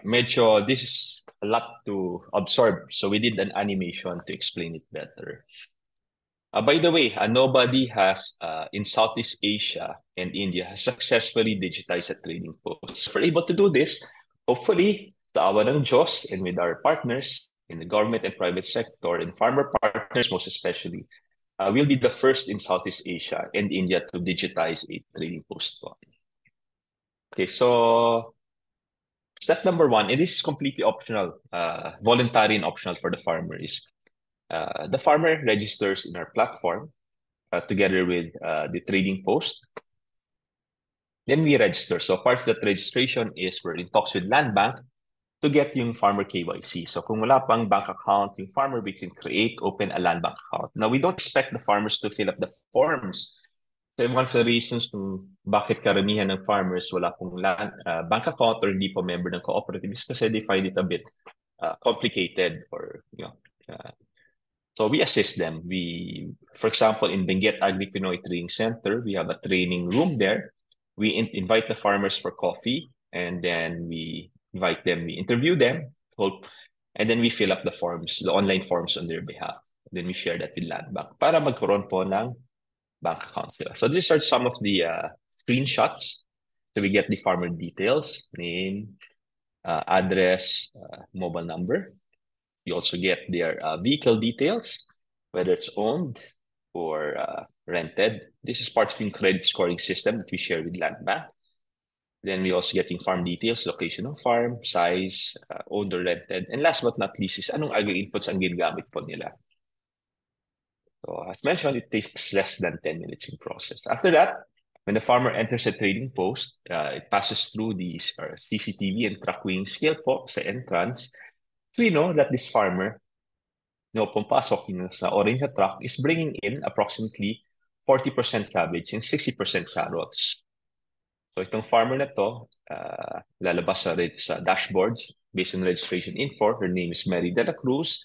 Medyo, this is a lot to absorb. So we did an animation to explain it better. By the way, nobody has in Southeast Asia and India has successfully digitized a trading post. If we're able to do this, hopefully, sa awa ng Diyos and with our partners in the government and private sector and farmer partners most especially, we'll be the first in Southeast Asia and India to digitize a trading post. Okay, so step number one, and this is completely optional, voluntary and optional for the farmer is the farmer registers in our platform together with the trading post. Then we register. So part of that registration is we're in talks with Land Bank to get yung farmer KYC. So kung wala pang bank account yung farmer, we can open a Land Bank account. Now, we don't expect the farmers to fill up the forms. So one of the reasons kung bakit karamihan ng farmers wala pong bank account or hindi po member ng cooperative is kasi they find it a bit complicated or, so we assist them. For example, in Benguet Agri Pinoy Training Center, we have a training room there. We invite the farmers for coffee, and then we invite them, we interview them, and then we fill up the forms, the online forms on their behalf. Then we share that with Land Bank para magkaroon po ng bank account. So these are some of the screenshots. So we get the farmer details, name, address, mobile number. You also get their vehicle details, whether it's owned or rented. This is part of the credit scoring system that we share with Land Bank. Then we also get farm details, location of farm, size, owned or rented. And last but not least is anong agri-inputs ang ginagamit po nila. So as mentioned, it takes less than 10 minutes in process. After that, when the farmer enters a trading post, it passes through these CCTV and truck weighing scale po sa entrance. We know that this farmer, pumpasok sa orange truck, is bringing in approximately 40% cabbage and 60% carrots. So itong farmer na to, lalabas sa dashboards based on registration info. Her name is Mary De La Cruz.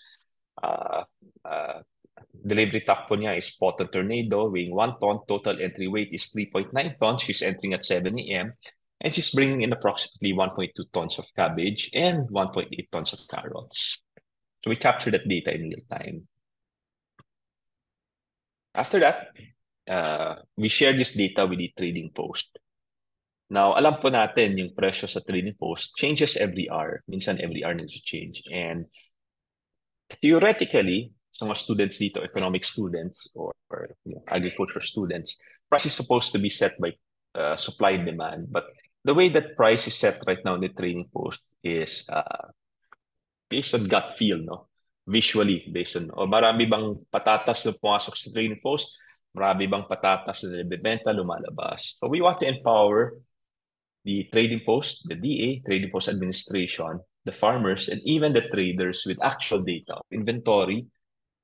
Delivery truck po niya is Photon Tornado, weighing 1 ton. Total entry weight is 3.9 tons. She's entering at 7 a.m. and she's bringing in approximately 1.2 tons of cabbage and 1.8 tons of carrots. So we capture that data in real time. After that, we share this data with the trading post. Now, alam po natin yung presyo sa trading post changes every hour. Minsan every hour nag-change. And theoretically, sa mga students dito, economic students or agriculture students, price is supposed to be set by supply and demand. But the way that price is set right now in the trading post is based on gut feel, no? Visually, based on, marami bang patatas na pumasok sa trading post? Marami bang patatas na nabibenta, lumalabas? So we want to empower the trading post, the DA, trading post administration, the farmers, and even the traders with actual data, inventory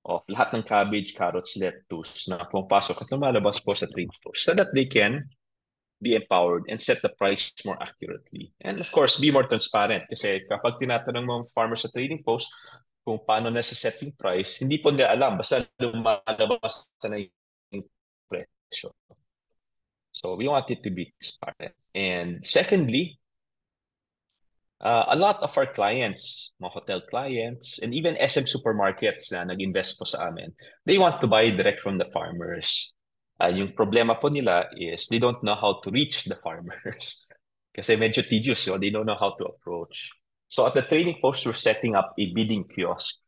of lahat ng cabbage, carrots, lettuce na pumapasok at lumalabas po sa trading post so that they can be empowered and set the price more accurately. And of course, be more transparent kasi kapag tinatanong mo farmers sa trading post kung paano nasa-set yung price, hindi po nila alam, basta lumalabas na yung presyo. So we want it to be transparent. And secondly, a lot of our clients, mga hotel clients, and even SM supermarkets na nag-invest po sa amin, they want to buy direct from the farmers. Yung problema po nila is they don't know how to reach the farmers. Kasi medyo tedious, so they don't know how to approach. So at the trading post, we're setting up a bidding kiosk.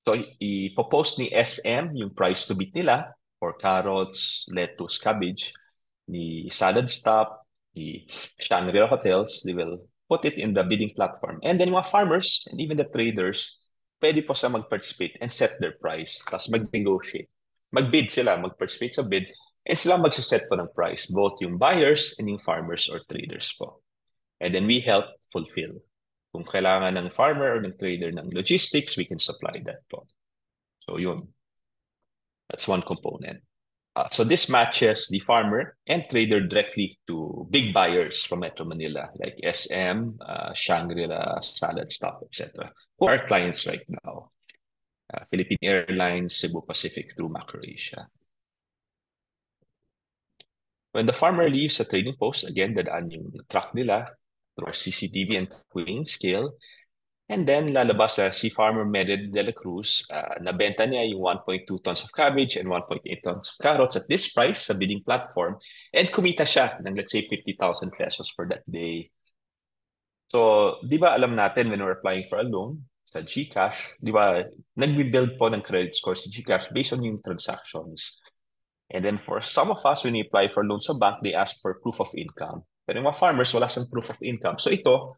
So ipopost ni SM yung price to beat nila for carrots, lettuce, cabbage, the salad stop, the Shangri-La hotels, they will put it in the bidding platform. And then mga farmers and even the traders, pwede po sa mag-participate and set their price. Tapos mag-negotiate. Mag-bid sila, mag-participate sa bid, and sila magsiset po ng price, both yung buyers and yung farmers or traders po. And then we help fulfill. Kung kailangan ng farmer or ng trader ng logistics, we can supply that po. So yun. That's one component. So this matches the farmer and trader directly to big buyers from Metro Manila, like SM, Shangri-La, Salad Stop, etc. Who are clients right now? Philippine Airlines, Cebu Pacific through MacroAsia. When the farmer leaves the trading post, again, dadaan yung truck nila through our CCTV and weighing scale. And then lalabas si Farmer Mered de la Cruz, nabenta niya yung 1.2 tons of cabbage and 1.8 tons of carrots at this price sa bidding platform. And kumita siya ng, let's say, 50,000 pesos for that day. So, di ba alam natin when we're applying for a loan sa GCash, di ba, nag-build po ng credit score sa GCash based on yung transactions. And then for some of us, when we apply for loans sa bank, they ask for proof of income. Pero yung mga farmers, wala sang proof of income. So ito,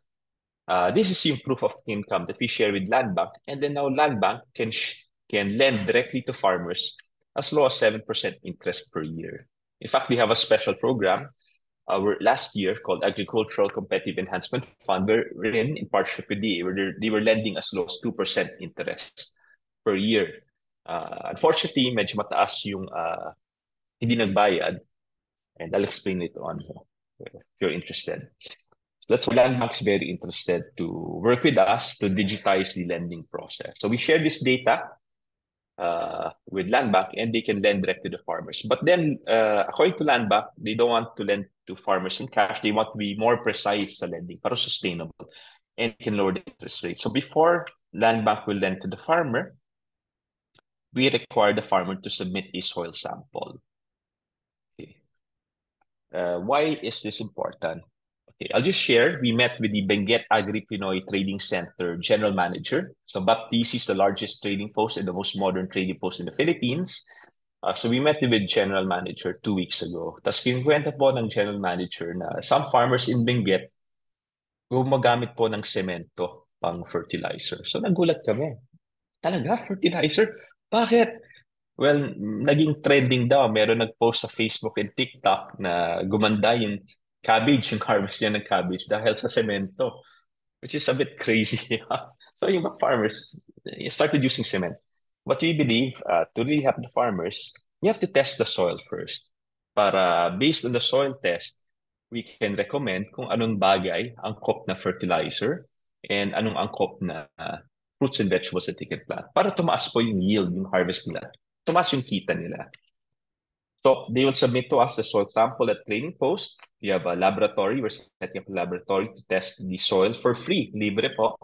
this is yung proof of income that we share with Land Bank, and then now Land Bank can lend directly to farmers as low as 7% interest per year. In fact, we have a special program last year called Agricultural Competitive Enhancement Fund, we're in partnership with DA, where they were lending as low as 2% interest per year. Unfortunately, medyo mataas yung hindi nagbayad, and I'll explain it on if you're interested. So that's why Land Bank's very interested to work with us to digitize the lending process. So we share this data with Land Bank, and they can lend direct to the farmers. But then, according to Land Bank, they don't want to lend to farmers in cash. They want to be more precise sa lending, para sustainable, and can lower the interest rate. So before Land Bank will lend to the farmer, we require the farmer to submit a soil sample. Okay. Why is this important? Okay, I'll just share. We met with the Benguet Agri Pinoy Trading Center General Manager. So Baptisi is the largest trading post and the most modern trading post in the Philippines. So we met with General Manager 2 weeks ago. Tapos kinukwenta po ng General Manager na some farmers in Benguet gumagamit po ng semento pang fertilizer. So nagulat kami. Talaga? Fertilizer? Bakit? Well, naging trending daw. Meron nag-post sa Facebook and TikTok na gumanda yung cabbage, yung harvest niya ng cabbage dahil sa semento, which is a bit crazy. So yung farmers started using cement. But we believe to really help the farmers, you have to test the soil first. Para based on the soil test, we can recommend kung anong bagay angkop na fertilizer and anong angkop na fruits and vegetables that they can plant. Para tumaas po yung yield, yung harvest nila. Tumaas yung kita nila. So they will submit to us the soil sample at Training Post. We have a laboratory. We're setting up a laboratory to test the soil for free. Libre po.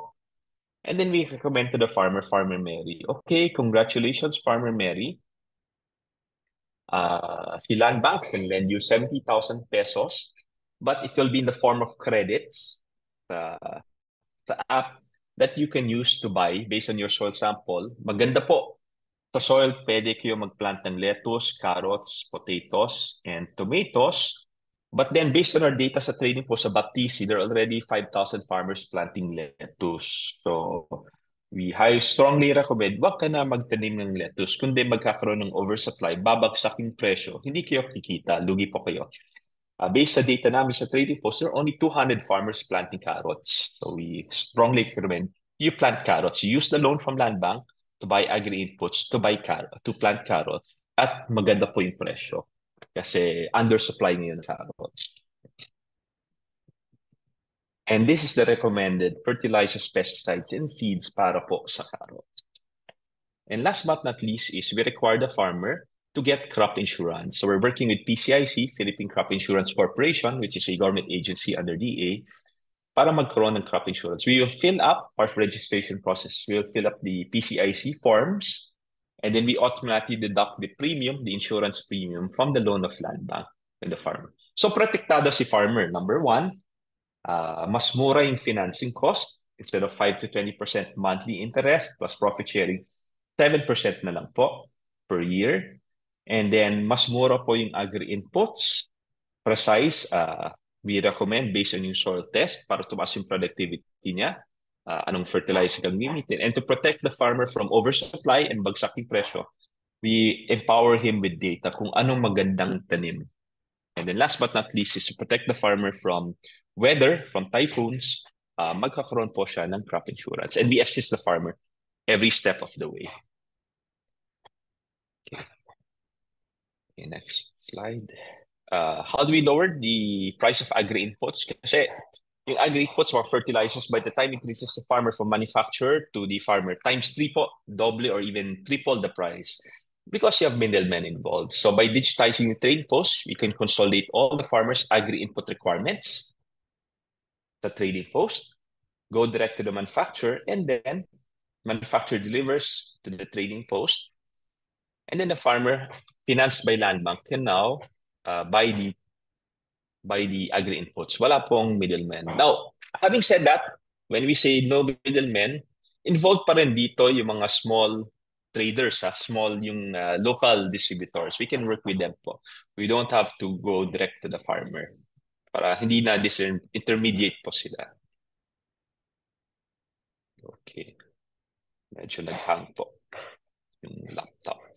And then we recommend to the farmer, Farmer Mary. Okay, congratulations, Farmer Mary. Si Land Bank can lend you 70,000 pesos, but it will be in the form of credits sa app that you can use to buy based on your soil sample. Maganda po. Sa soil, pwede kayo mag-plant ng lettuce, carrots, potatoes, and tomatoes. But then, based on our data sa training po sa Baptisi, there are already 5,000 farmers planting lettuce. So, we strongly recommend, wag ka na magtanim ng lettuce. Kundi magkakaroon ng oversupply, babagsak yung presyo, hindi kayo kikita, lugi po kayo. Based sa data namin sa trading post, there are only 200 farmers planting carrots. So, we strongly recommend you plant carrots. You use the loan from Land Bank to buy agri-inputs, to plant carrots, at maganda po yung presyo. Kasi undersupply ngayon ng carrots. And this is the recommended fertilizers, pesticides, and seeds para po sa carrots. And last but not least is we require the farmer to get crop insurance. So we're working with PCIC, Philippine Crop Insurance Corporation, which is a government agency under DA, para magkaroon ng crop insurance. We will fill up our registration process. We will fill up the PCIC forms, and then we automatically deduct the premium, the insurance premium, from the loan of Land Bank and the farmer. So, protektado si farmer. Number one, mas mura yung financing cost. Instead of 5 to 20% monthly interest plus profit sharing, 7% na lang po per year. And then, mas mura po yung agri-inputs. Precise, we recommend based on yung soil test para tumaas yung productivity niya, anong fertilizer kang gamitin. And to protect the farmer from oversupply and bagsak yung presyo, we empower him with data kung anong magandang tanim. And then last but not least is to protect the farmer from weather, from typhoons, magkakaroon po siya ng crop insurance. And we assist the farmer every step of the way. Okay, next slide. How do we lower the price of agri-inputs? Kasi yung agri-inputs or fertilizers, by the time it reaches the farmer from manufacturer to the farmer, times 3 po, double or even triple the price because you have middlemen involved. So by digitizing the trading post, we can consolidate all the farmers' agri-input requirements, the trading post, go direct to the manufacturer, and then manufacturer delivers to the trading post. And then the farmer, financed by Land Bank, can now buy the agri-inputs. Wala pong middlemen. Now, having said that, when we say no middlemen, involved pa rin dito yung mga small traders, small yung local distributors. We can work with them po. We don't have to go direct to the farmer para hindi na intermediate po sila. Okay. Medyo nag-hang po yung laptop.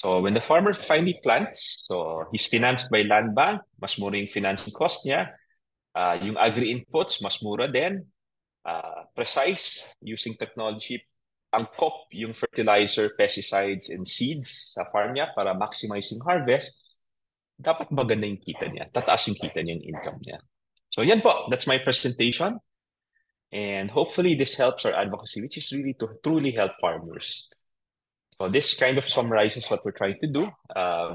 So when the farmer finally plants, so he's financed by Land Bank, mas mura yung financing cost niya. Yung agri-inputs, mas mura din. Precise, using technology. Angkop yung fertilizer, pesticides, and seeds sa farm niya para maximize yung harvest. Dapat maganda yung kita niya. Tataas yung kita niya, yung income niya. So yan po, that's my presentation. And hopefully this helps our advocacy, which is really to truly help farmers. So this kind of summarizes what we're trying to do.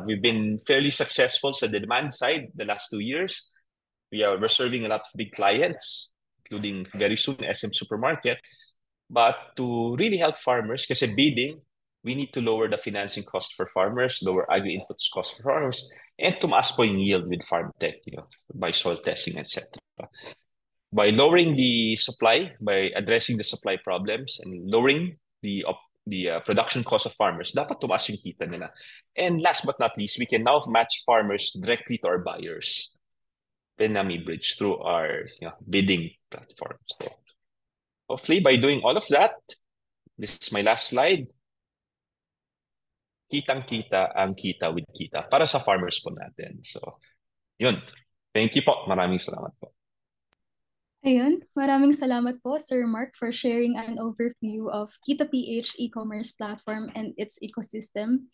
We've been fairly successful sa the demand side the last 2 years. We're serving a lot of big clients, including very soon SM Supermarket. But to really help farmers, kasi bidding, we need to lower the financing cost for farmers, lower agri-inputs cost for farmers, and tumaas po yung yield with farm tech, by soil testing, etc. By lowering the supply, by addressing the supply problems and lowering the production cost of farmers, dapat tumaas yung kita nila. And last but not least, we can now match farmers directly to our buyers, Benami Bridge, through our bidding platform. So hopefully, by doing all of that, this is my last slide. Kitang-kita ang kita with kita para sa farmers po natin. So, yun. Thank you po. Maraming salamat po. Ayun, maraming salamat po, Sir Mark, for sharing an overview of Kita PH e-commerce platform and its ecosystem.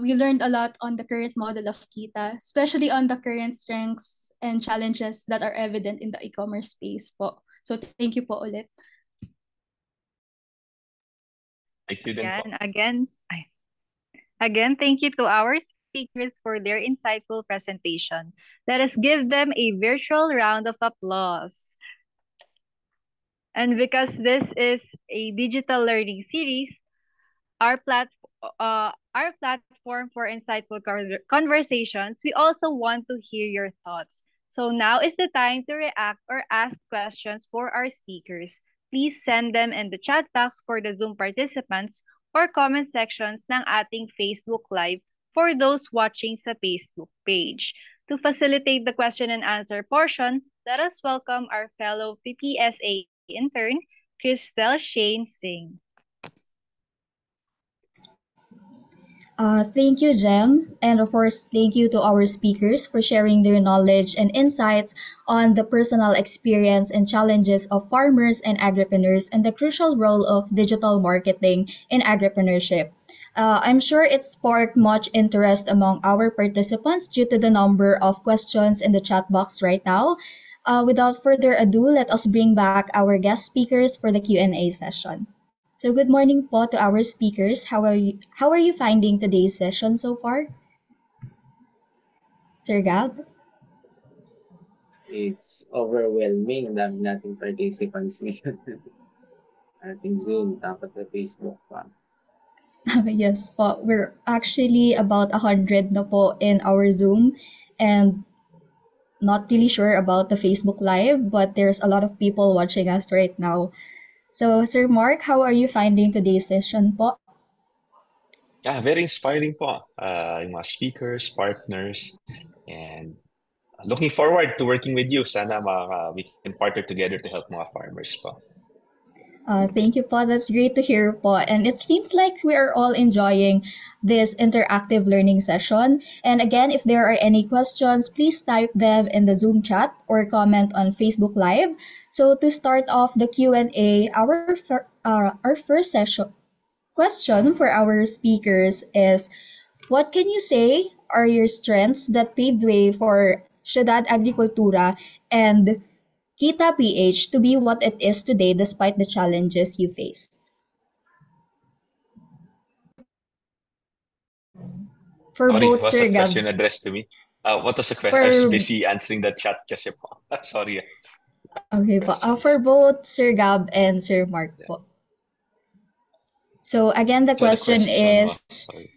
We learned a lot on the current model of Kita, especially on the current strengths and challenges that are evident in the e-commerce space po. So thank you po ulit. Thank you din po. Again, thank you to our speakers for their insightful presentation. Let us give them a virtual round of applause. And because this is a digital learning series, our platform for insightful conversations, we also want to hear your thoughts. So now is the time to react or ask questions for our speakers. Please send them in the chat box for the Zoom participants or comment sections ng ating Facebook Live for those watching sa Facebook page. To facilitate the question and answer portion, let us welcome our fellow PPSA intern, Christelle Shane Singh. Thank you, Jem. And of course, thank you to our speakers for sharing their knowledge and insights on the personal experience and challenges of farmers and agripreneurs and the crucial role of digital marketing in agripreneurship. I'm sure it sparked much interest among our participants due to the number of questions in the chat box right now. Without further ado, let us bring back our guest speakers for the Q&A session. So good morning po to our speakers. How are you finding today's session so far? Sir Gab? It's overwhelming. Ang dami nating participants ngayon. Ating Zoom, tapos sa Facebook pa. Yes po. We're actually about 100 na po in our Zoom and not really sure about the Facebook Live, but there's a lot of people watching us right now. So, Sir Mark, how are you finding today's session po? Yeah, very inspiring po. Yung mga speakers, partners, and looking forward to working with you. Sana we can partner together to help mga farmers po. Thank you po. That's great to hear po. And it seems like we are all enjoying this interactive learning session. And again, if there are any questions, please type them in the Zoom chat or comment on Facebook Live. So to start off the Q&A, our first session question for our speakers is, what can you say are your strengths that paved way for Ciudad Agricultura and Kita PH to be what it is today despite the challenges you faced? For Sorry, both was Sir that Gab, question addressed to me? What was the question? I was for busy answering the chat kasi po. Sorry. okay po. For Questions. both Sir Gab and Sir Mark Yeah. po. So again, the So the question question is, was, sorry.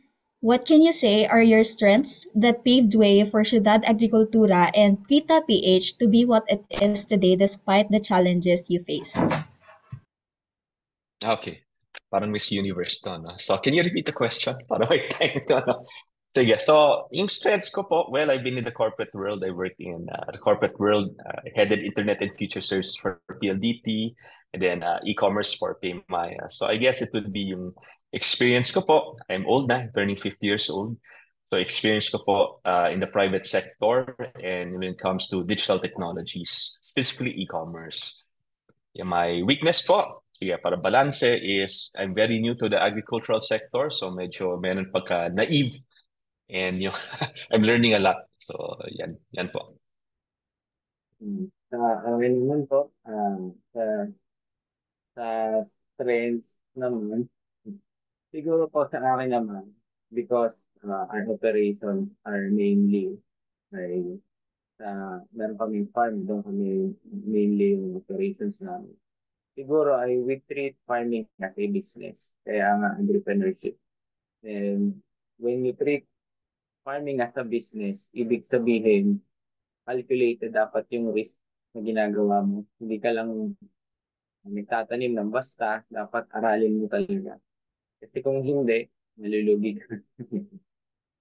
what can you say are your strengths that paved way for Ciudad Agricultura and Kita PH to be what it is today despite the challenges you faced? Okay. Parang Miss Universe to, no? So can you repeat the question? Parang may time to, no? Sige. So, yung strengths ko po, well, I've been in the corporate world. I worked in the corporate world, headed Internet and Future Services for PLDT, and then e-commerce for Paymaya. So, I guess it would be yung experience ko po. I'm old na, turning 50 years old. So, experience ko po in the private sector and when it comes to digital technologies, specifically e-commerce. Yeah, my weakness po, sige, para balance is I'm very new to the agricultural sector. So, medyo meron pagka naive. And yung I'm learning a lot. So, yan po. Akin naman po, sa trends naman, siguro po sa akin naman, because our operations are mainly ay meron kaming farm, doon kami mainly yung operations namin. Siguro ay we treat farming as a business, kaya nga entrepreneurship. And when you treat farming as a business, ibig sabihin, calculated dapat yung risk na ginagawa mo. Hindi ka lang nagtatanim ng basta, dapat aralin mo talaga. Kasi kung hindi, malulugi ka.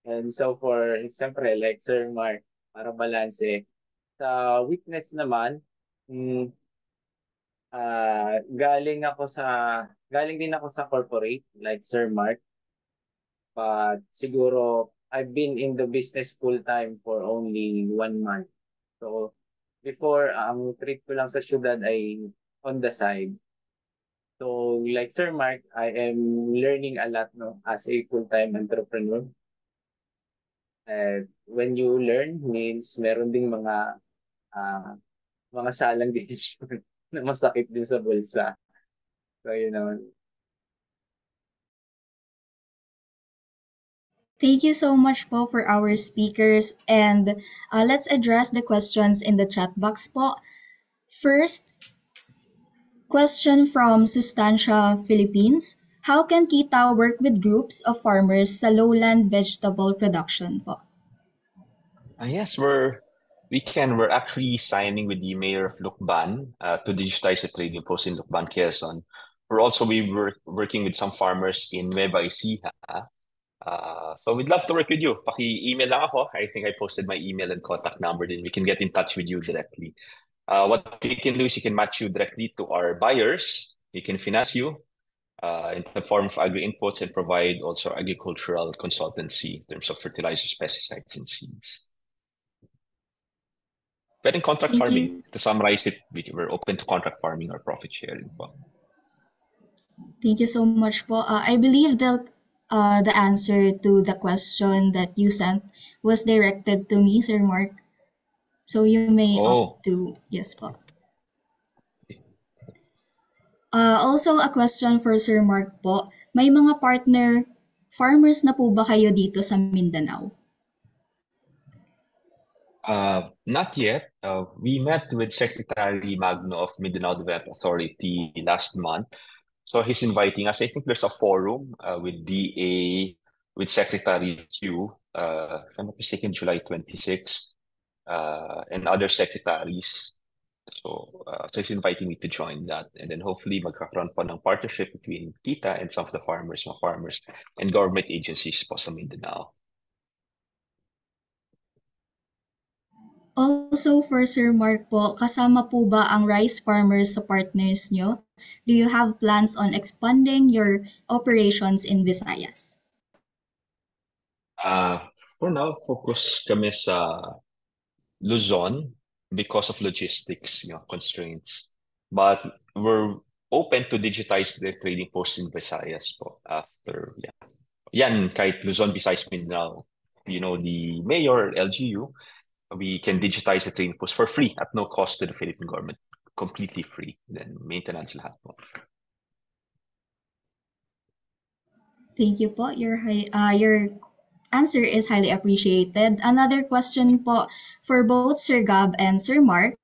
And so siyempre, like Sir Mark, para balance sa weakness naman, mm, galing din ako sa corporate, like Sir Mark. But siguro, I've been in the business full-time for only 1 month. So, before, ang trip ko lang sa syudad ay on the side. So, like Sir Mark, I am learning a lot no, as a full-time entrepreneur. When you learn means meron ding mga salang decision na masakit din sa bulsa. So, Thank you so much po for our speakers, and let's address the questions in the chat box po. First, question from Sustancia Philippines. How can Kita work with groups of farmers sa lowland vegetable production po? Yes, we're actually signing with the mayor of Lucban to digitize the trading post in Lucban, Quezon. We were working with some farmers in Nueva Ecija. So we'd love to work with you. Paki-email lang ako. I think I posted my email and contact number, then we can get in touch with you directly. What we can do is we can match you directly to our buyers. We can finance you in the form of agri-inputs and provide also agricultural consultancy in terms of fertilizers, pesticides, and seeds. But in contract Thank farming, you. to summarize it, we're open to contract farming or profit sharing. Thank you so much po. I believe that the answer to the question that you sent was directed to me, Sir Mark. So you may opt to yes po. Also a question for Sir Mark po. May mga partner farmers na po ba kayo dito sa Mindanao? Not yet. We met with Secretary Magno of Mindanao Development Authority last month. So he's inviting us. I think there's a forum with DA, with Secretary Q, if I'm not mistaken, July 26, and other secretaries. So he's inviting me to join that. And then hopefully magkakaroon pa ng partnership between Kita and some of the farmers, mga farmers, and government agencies po sa Mindanao. Also for Sir Mark po, kasama po ba ang rice farmers sa partners nyo? Do you have plans on expanding your operations in Visayas? For now, focus kami sa Luzon because of logistics, constraints. But we're open to digitize the trading post in Visayas po after, Yan, kahit Luzon, Visayas, Mindanao, the mayor, LGU, we can digitize the trading post for free at no cost to the Philippine government. Completely free. Then maintenance lahat po. Thank you po. Your answer is highly appreciated. Another question po for both Sir Gab and Sir Mark.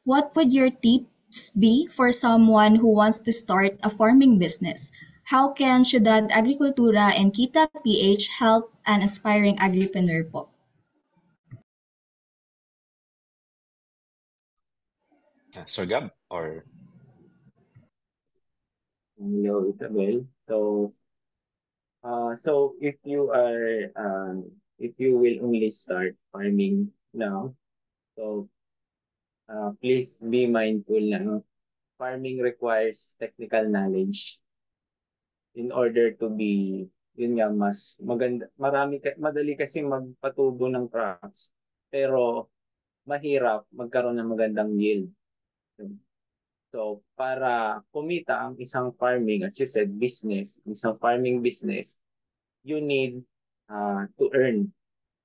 What would your tips be for someone who wants to start a farming business? How can Ciudad Agricultura and Kita PH help an aspiring agripreneur po? Sir Gab, or? Hello, Isabel. So if you will only start farming now, so please be mindful na farming requires technical knowledge in order to be, yun nga, mas maganda, madali kasi magpatubo ng crops, pero mahirap magkaroon ng magandang yield. So, para kumita ang isang farming, as you said, isang farming business, you need to earn.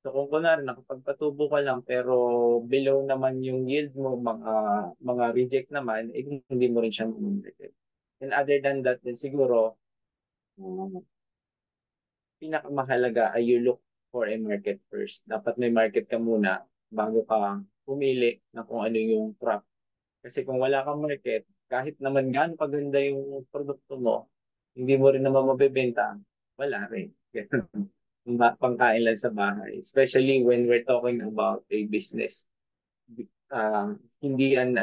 So, kung kunwari, nakapagpatubo ka lang, pero below naman yung yield mo, mga reject naman, hindi mo rin siya mag-reject. And other than that, then siguro, pinakamahalaga ay you look for a market first. Dapat may market ka muna bago ka pumili na kung ano yung crop. Kasi kung wala kang market, kahit naman gaano kaganda yung produkto mo, hindi mo rin naman mabebenta, wala rin. Pangkain lang sa bahay. Especially when we're talking about a business. Hindi yan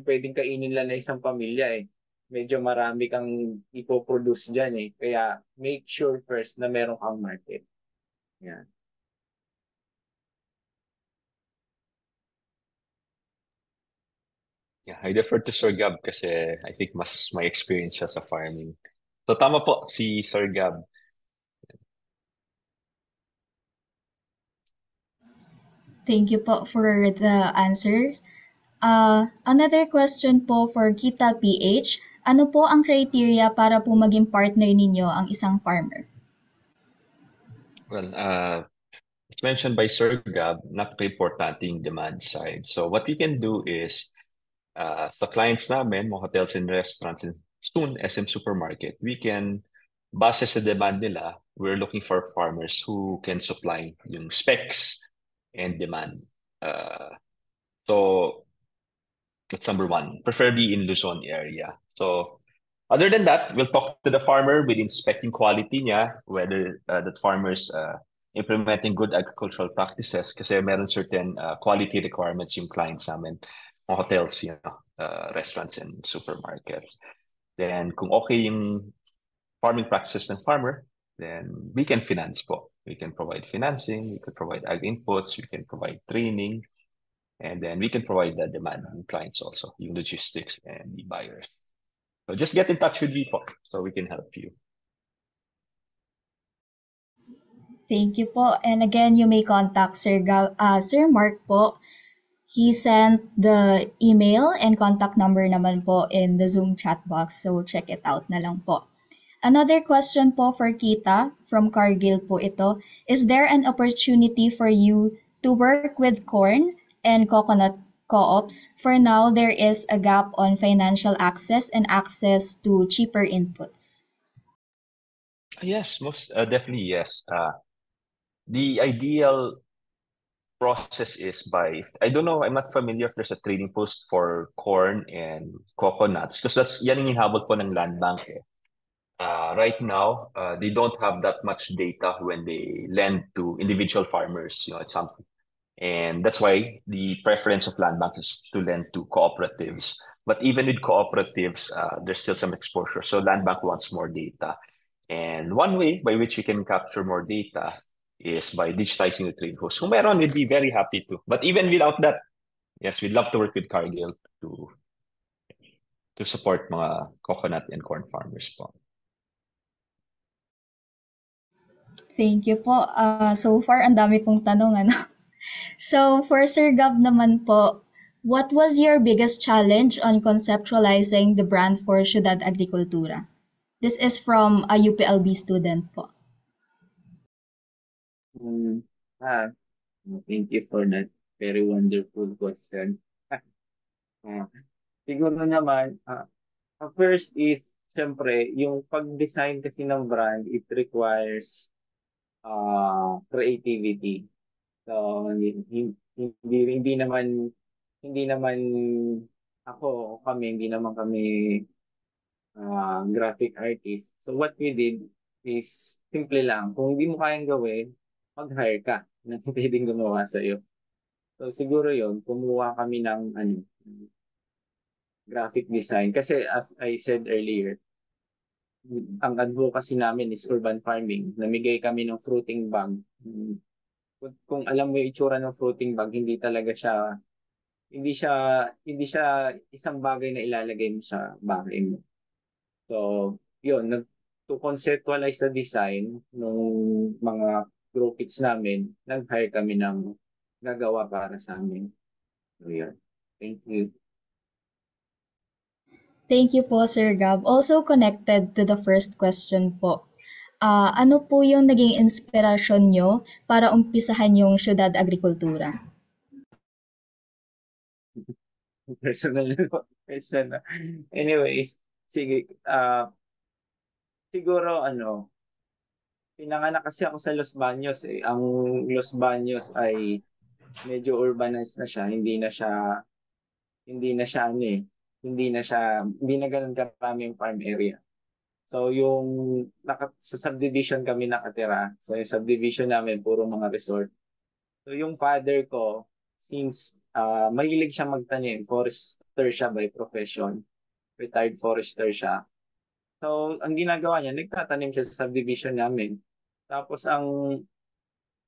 pwedeng kainin lang na isang pamilya eh. Medyo marami kang ipoproduce dyan eh. Kaya make sure first na meron kang market. Yan. Yeah, I defer to Sir Gab kasi I think mas may experience siya sa farming. So tama po si Sir Gab. Thank you po for the answers. Another question po for Kita PH. Ano po ang criteria para po maging partner ninyo ang isang farmer? Well, it's mentioned by Sir Gab, napaka-importante yung demand side. So what we can do is, sa clients namin, mga hotels and restaurants, and soon SM Supermarket, we can, base sa demand nila, we're looking for farmers who can supply yung specs and demand. So that's number one, preferably in Luzon area. So other than that, we'll talk to the farmer with inspecting quality niya, whether that farmers implementing good agricultural practices kasi meron certain quality requirements yung clients namin, mga hotels, restaurants and supermarkets. Then kung okay yung farming practices ng farmer, then we can finance po. We can provide financing, we can provide ag inputs, we can provide training, and then we can provide the demand ng clients also, yung logistics and the buyers. So just get in touch with me po so we can help you. Thank you po. And again, you may contact Sir Mark po. He sent the email and contact number naman po in the Zoom chat box. So check it out na lang po. Another question po for Kita from Cargill po ito. Is there an opportunity for you to work with corn and coconut co-ops? For now, there is a gap on financial access and access to cheaper inputs. Yes, most definitely yes. The ideal process is by, I don't know, I'm not familiar if there's a trading post for corn and coconuts because yan yung hinabol po ng Land Bank eh. Right now, they don't have that much data when they lend to individual farmers, it's something. And that's why the preference of Land Bank is to lend to cooperatives. But even with cooperatives, there's still some exposure. So Land Bank wants more data. And one way by which we can capture more data is by digitizing the trade host. Kung meron, we'd be very happy to. But even without that, yes, we'd love to work with Cargill to support mga coconut and corn farmers po. Thank you po. So far, ang dami pong tanong, ano? So, for Sir Gab naman po, what was your biggest challenge on conceptualizing the brand for Ciudad Agricultura? This is from a UPLB student po. Thank you for that very wonderful question. Siguro naman, first is, syempre, yung pag-design kasi ng brand, it requires creativity. So, hindi naman hindi naman kami graphic artist. So, what we did is, simple lang, kung hindi mo kayang gawin, mag-hire ka na pwedeng gumawa sa'yo. So, siguro yon kumuha kami ng graphic design. Kasi as I said earlier, ang advocacy namin is urban farming. Namigay kami ng fruiting bag. Kung alam mo yung itsura ng fruiting bag, hindi siya isang bagay na ilalagay mo sa bahay mo. So, yun, to conceptualize the design ng mga grow kits namin, nag-hire kami ng gagawa para sa amin. So, yun. Thank you. Thank you po, Sir Gab. Also connected to the first question po. Ano po yung naging inspirasyon nyo para umpisahan yung Ciudad Agricultura? Personal question. Anyways, sige, siguro pinanganak kasi ako sa Los Baños eh. Ang Los Baños ay medyo urbanized na siya, hindi na ganun karami yung farm area. So sa subdivision kami nakatira. So yung subdivision namin puro mga resort. So yung father ko, since mahilig siya magtanim, forester siya by profession, retired forester siya. So ang ginagawa niya, nagtatanim siya sa subdivision namin. Tapos ang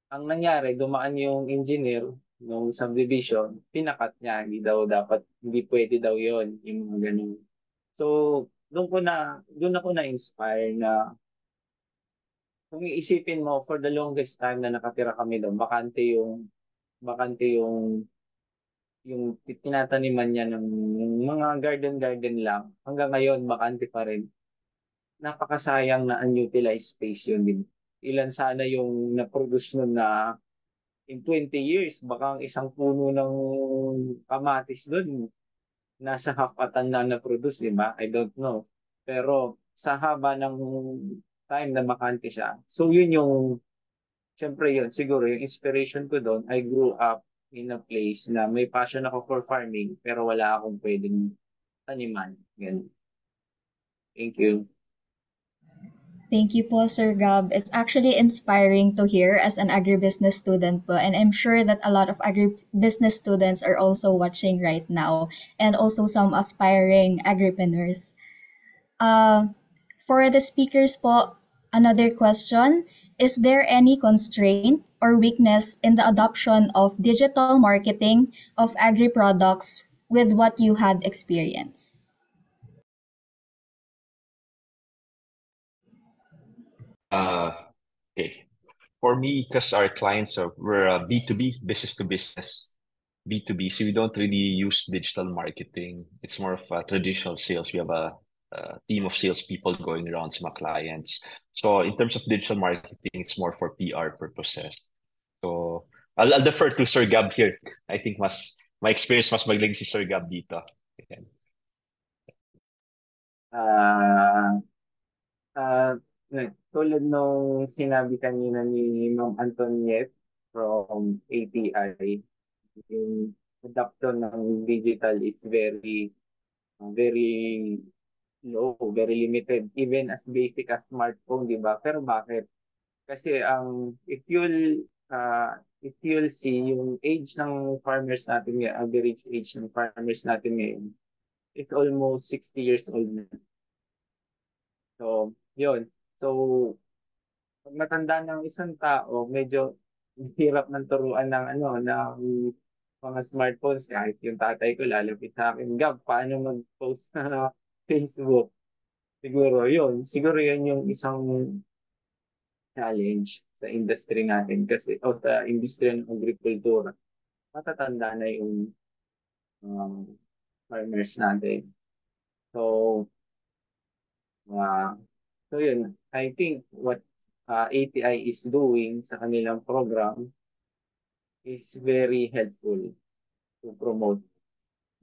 nangyari, dumaan yung engineer ng subdivision, pinakat niya, hindi pwede daw yon yung mga ganun. So, doon ako na-inspire na kung iisipin mo, for the longest time na nakatira kami doon, bakante yung tinataniman niya ng mga garden lang. Hanggang ngayon, bakante pa rin. Napakasayang na unutilized space yun din. Ilan sana yung na-produce nun na in 20 years, baka ang isang puno ng kamatis doon, nasa half a ton na na-produce, di ba? I don't know. Pero sa haba ng time na bakante siya. So yun yung, syempre yun, siguro yung inspiration ko doon, I grew up in a place na may passion ako for farming pero wala akong pwedeng taniman. Ganun. Thank you. Thank you po, Sir Gab. It's actually inspiring to hear as an agribusiness student po, and I'm sure that a lot of agribusiness students are also watching right now, and also some aspiring agripreneurs. For the speakers po, another question, is there any constraint or weakness in the adoption of digital marketing of agri-products with what you had experienced? Okay. For me, because our clients we're a B2B, business to business, B2B, so we don't really use digital marketing. It's more of a traditional sales. We have a team of salespeople going around to my clients. So in terms of digital marketing, it's more for PR purposes. So I'll defer to Sir Gab here. I think my experience mas magaling si Sir Gab dito. Ayan. Tulad nung sinabi kanina ni Ma'am Antoniette from ATI, yung adoption ng digital is very low, very limited, even as basic as smartphone, di ba? Pero bakit? Kasi if you'll see yung age ng farmers natin ngayon, average age ng farmers natin ngayon, it's almost 60 years old na. So, yun. So, pag matanda ng isang tao, medyo hirap ng turuan ng mga smartphones. Kahit yung tatay ko lalapit sa akin, Gab, paano mag-post na Facebook? Siguro yun yung isang challenge sa industry natin kasi o sa industry ng agrikultura. Matatanda na yung farmers natin. So, yun. I think what ATI is doing sa kanilang program is very helpful to promote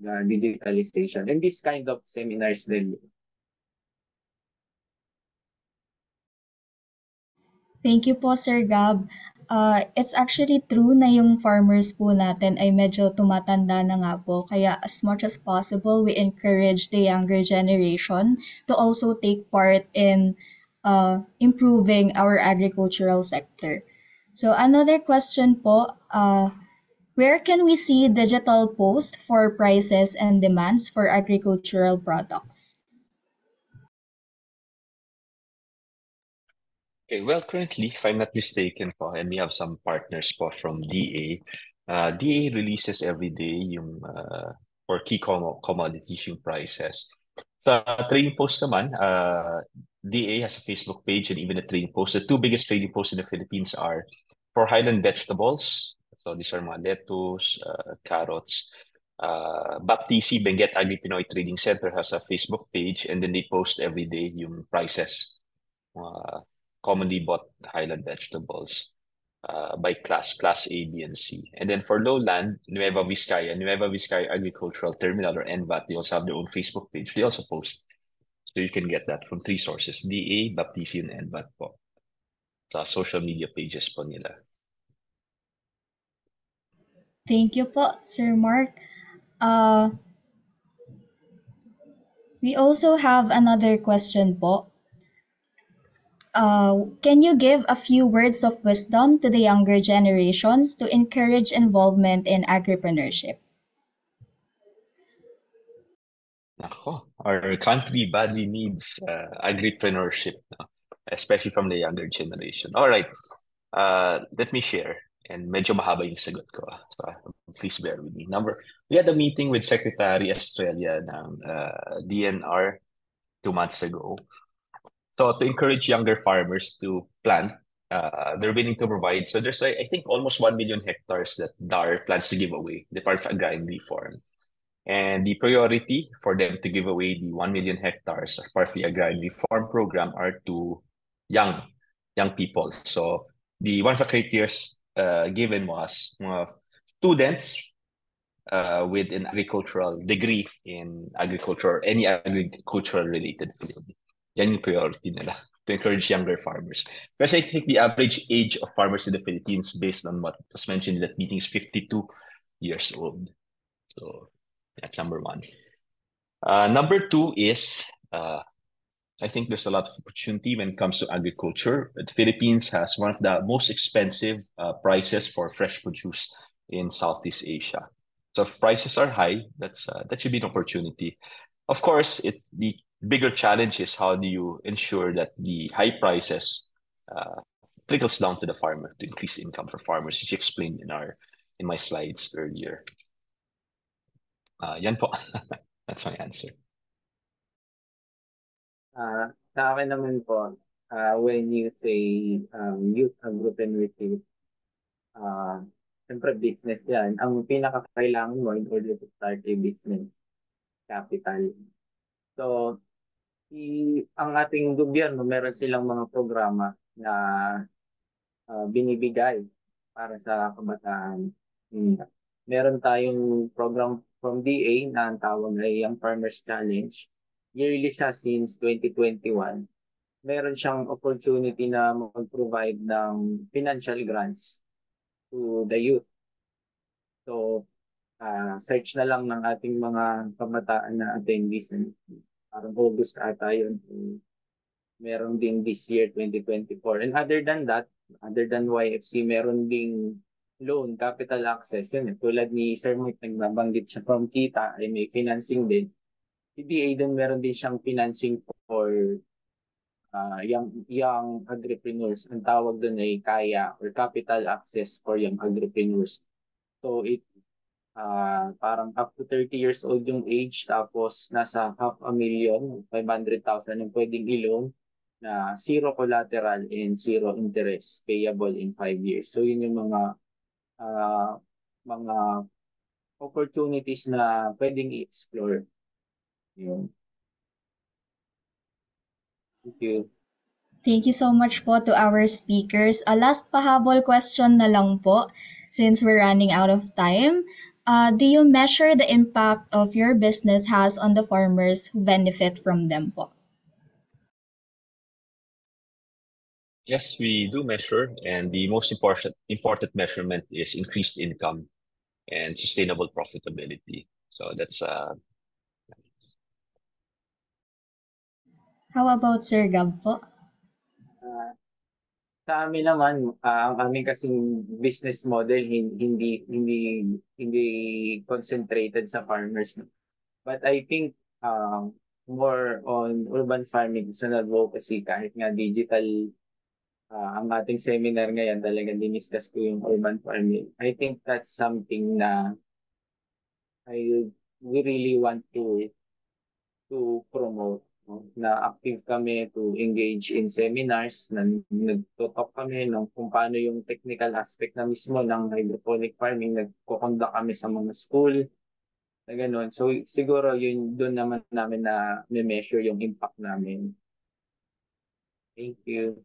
the digitalization and this kind of seminars din. Thank you po, Sir Gab. It's actually true na yung farmers po natin ay medyo tumatanda na nga po. Kaya as much as possible, we encourage the younger generation to also take part in improving our agricultural sector. So another question po, where can we see digital post for prices and demands for agricultural products? Okay, well, currently, if I'm not mistaken po, and we have some partners po from DA, DA releases every day yung for key commodities yung prices. Sa trading post naman, DA has a Facebook page and even a trading post. The two biggest trading posts in the Philippines are for Highland vegetables. So these are mga lettuce, carrots. Baptisi, Benguet Agri Pinoy Trading Center has a Facebook page and then they post every day yung prices. Commonly bought Highland vegetables by class A, B, and C. And then for lowland, Nueva Vizcaya Agricultural Terminal or NVAT, they also have their own Facebook page. They also post. So you can get that from three sources, DA, Baptisi, and NVAT po. Sa social media pages po nila. Thank you po, Sir Mark. We also have another question po. Can you give a few words of wisdom to the younger generations to encourage involvement in agripreneurship? Our country badly needs agripreneurship, especially from the younger generation. All right, let me share. And medyo mahaba yung sagot ko. So please bear with me. We had a meeting with Secretary Estrella ng DNR 2 months ago. So to encourage younger farmers to plant, they're willing to provide. So there's, I think, almost 1 million hectares that DAR plans to give away, Department of Agrarian Reform. And the priority for them to give away the 1 million hectares as part of the Agrarian Reform Program are to young people. So the one of the criteria given was students with an agricultural degree in agriculture or any agricultural related field. Yan yung priority nila. to encourage younger farmers. Because I think the average age of farmers in the Philippines, based on what was mentioned in that meeting, is 52 years old. So that's number one. Number two is, I think there's a lot of opportunity when it comes to agriculture. The Philippines has one of the most expensive prices for fresh produce in Southeast Asia. So if prices are high, that should be an opportunity. Of course, the bigger challenge is how do you ensure that the high prices trickles down to the farmer to increase income for farmers, which you explained in my slides earlier. Yan po. That's my answer. Sa akin naman po, when you say youth entrepreneurship, siyempre business yan. Ang pinakakailangan mo in order to start a business, capital. So, ang ating gobyerno, meron silang mga programa na binibigay para sa kabataan. Meron tayong program from DA na ang tawag ay Young Farmers Challenge. Yearly siya since 2021. Meron siyang opportunity na mag-provide ng financial grants to the youth. So, search na lang ng ating mga kabataan na attendees. Parang August ata yun. Meron din this year, 2024. And other than that, other than YFC, meron ding loan, capital access. Yun, tulad ni Sir Mike, nagbabanggit siya from Kita, ay may financing din. PDA din meron din siyang financing for young agripreneurs. Ang tawag doon ay KAYA or Capital Access for Young Agripreneurs. So parang up to 30 years old yung age, tapos nasa 500,000, 500,000 yung pwedeng i-loan na zero collateral and zero interest payable in 5 years. So yun yung mga opportunities na pwedeng i-explore. Yun. Thank you. Thank you so much po to our speakers. A last pahabol question na lang po since we're running out of time. Do you measure the impact of your business has on the farmers who benefit from them po? Yes, we do measure, and the most important measurement is increased income and sustainable profitability. So that's How about Sir Gab po? Sa amin naman, ang aming kasing business model hindi concentrated sa farmers. No? But I think more on urban farming sa advocacy kahit nga digital ang ating seminar ngayon talagang diniscuss ko yung urban farming. I think that's something na we really want to promote. No? Na active kami to engage in seminars, na nagtutok kami ng kung paano yung technical aspect na mismo ng hydroponic farming, nagkukonduct kami sa mga school, na gano'n. So siguro yun doon naman namin na measure yung impact namin. Thank you.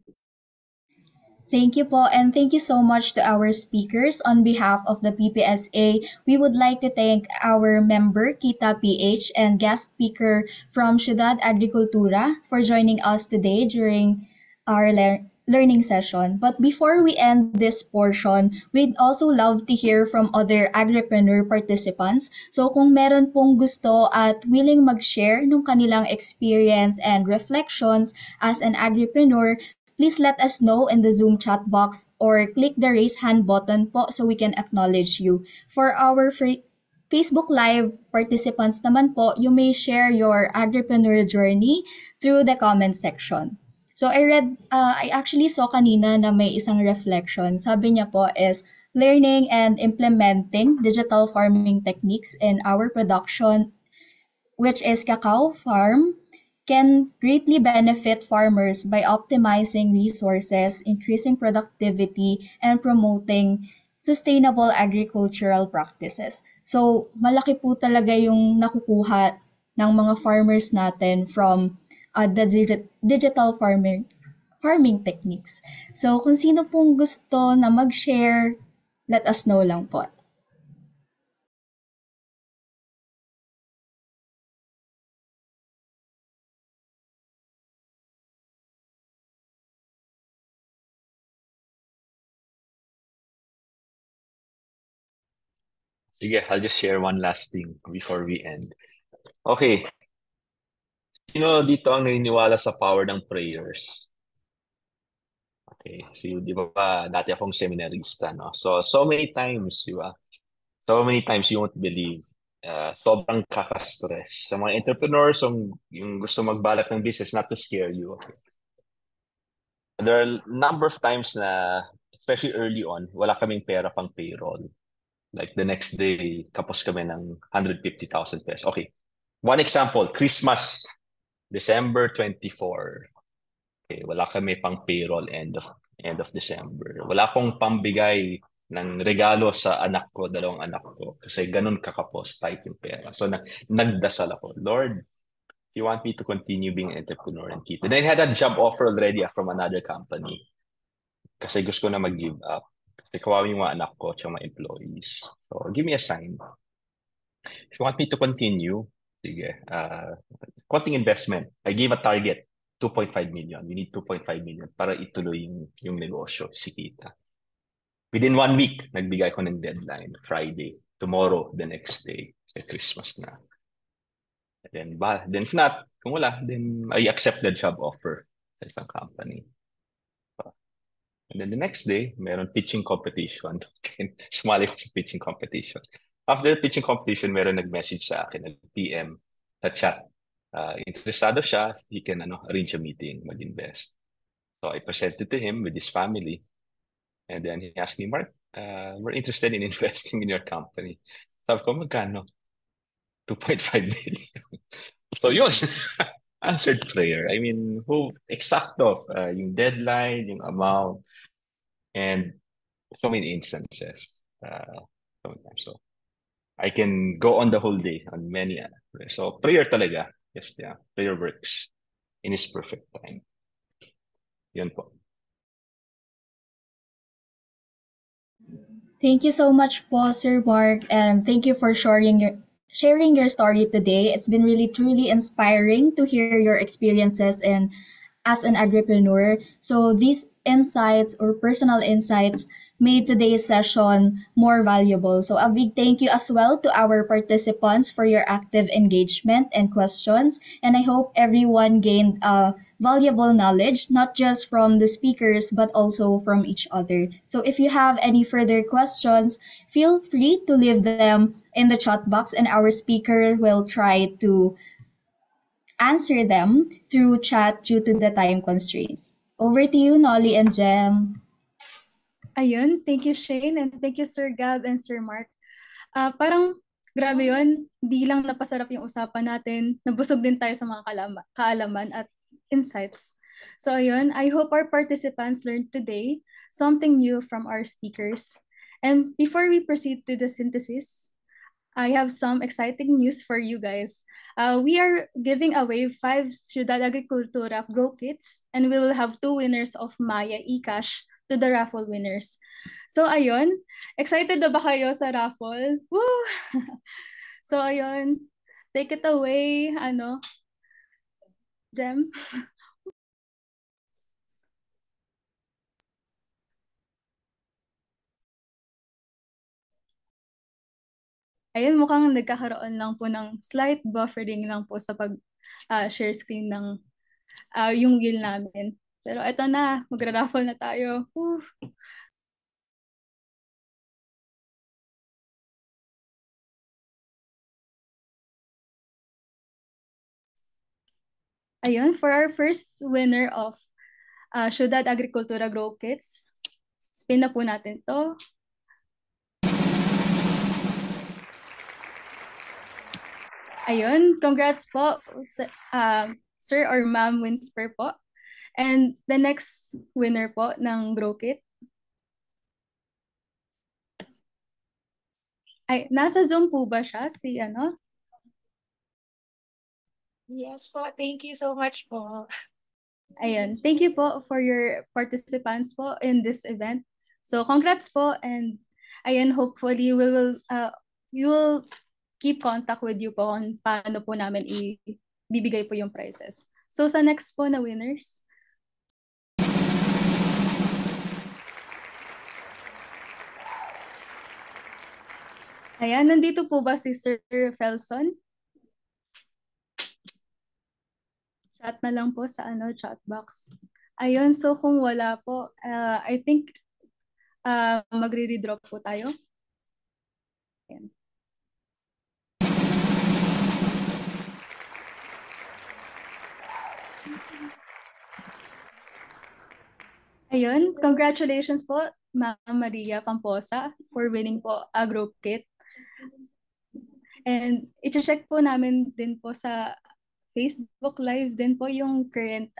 Thank you po, and thank you so much to our speakers. On behalf of the PPSA, we would like to thank our member, Kita PH, and guest speaker from Ciudad Agricultura for joining us today during our learning session. But before we end this portion, we'd also love to hear from other agripreneur participants. So kung meron pong gusto at willing mag-share ng kanilang experience and reflections as an agripreneur, please let us know in the Zoom chat box or click the raise hand button po so we can acknowledge you. For our Facebook Live participants naman po, you may share your agripreneur journey through the comment section. So I actually saw kanina na may isang reflection. Sabi niya po is, learning and implementing digital farming techniques in our production, which is cacao farm, can greatly benefit farmers by optimizing resources, increasing productivity, and promoting sustainable agricultural practices. So, malaki po talaga yung nakukuha ng mga farmers natin from the digital farming techniques. So, kung sino pong gusto na mag-share, let us know lang po. Sige, I'll just share one last thing before we end. Okay, sino dito ang naniniwala sa power ng prayers? Okay, di ba dati akong seminarista, no? So many times, di ba? So many times you won't believe. Sobrang kaka-stress. Sa mga entrepreneurs, yung gusto magbalak ng business, not to scare you. Okay? There are a number of times na, especially early on, wala kaming pera pang payroll. Like the next day, kapos kami ng 150,000 pesos. Okay, one example, Christmas, December 24. Okay, wala kami pang payroll end of December. Wala akong pambigay ng regalo sa anak ko, dalawang anak ko. Kasi ganun kakapos, tight yung pera. So nagdasal ako, Lord, you want me to continue being an entrepreneur and keep it. Then I had a job offer already from another company. Kasi gusto ko na mag-give up. Kasi kawawa yung mga anak ko at mga employees. So give me a sign. If you want me to continue, sige, konting investment. I gave a target, 2.5 million. We need 2.5 million para ituloy yung negosyo, si Kita. Within 1 week, nagbigay ko ng deadline, Friday. Tomorrow, the next day, sa Christmas na. And then if not, kung wala, then I accept the job offer sa isang company. And then the next day, meron pitching competition. Sumali ko sa pitching competition. After the pitching competition, meron nag-message sa akin, nag-PM sa chat. Interesado siya, he can arrange a meeting, mag-invest. So I presented to him with his family. And then he asked me, Mark, we're interested in investing in your company. Sabi ko, magkano? 2.5 million. So yun, answered prayer. I mean, exacto, yung deadline, yung amount, and so many instances. So I can go on the whole day on many. So prayer talaga. Yes, yeah. Prayer works in His perfect time. Yun po. Thank you so much po, Sir Mark, and thank you for sharing your story today. It's been really truly inspiring to hear your experiences and as an agripreneur. So these insights or personal insights made today's session more valuable. So a big thank you as well to our participants for your active engagement and questions. And I hope everyone gained valuable knowledge, not just from the speakers, but also from each other. So if you have any further questions, feel free to leave them in the chat box and our speaker will try to answer them through chat due to the time constraints. Over to you, Nolly and Jem. Ayun, thank you Shane and thank you Sir Gab and Sir Mark. Parang grabe yun, di lang napasarap yung usapan natin, nabusog din tayo sa mga kaalaman at insights. So ayun, I hope our participants learned today something new from our speakers. And before we proceed to the synthesis, I have some exciting news for you guys. We are giving away 5 Ciudad Agricultura Grow Kits and we will have 2 winners of Maya eCash to the raffle winners. So ayun, excited na ba kayo sa raffle? Woo! So ayun, take it away, Jem. Ayun, mukhang nagkakaroon lang po ng slight buffering lang po sa pag-share screen ng yung wheel namin. Pero eto na, magra-raffle na tayo. Woo! Ayun, for our first winner of Ciudad Agricultura Grow Kits, spin na po natin to. Ayun, congrats po, Sir or Ma'am Winsper po. And the next winner po ng Grow Kit ay, nasa Zoom po ba siya? Si Yes po, thank you so much po. Ayun, thank you po for your participants po in this event. So congrats po and ayun, hopefully we will keep contact with you po kung paano po namin ibibigay po yung prizes. So sa next po na winners, Ayan, nandito po ba si Sir Felson? Chat na lang po sa chat box. Ayun, so kung wala po, I think magre-redraw po tayo. Ayan. Ayun, congratulations po, Ma'am Maria Pamposa, for winning po a group kit. And i-check po namin din po sa Facebook Live din po yung current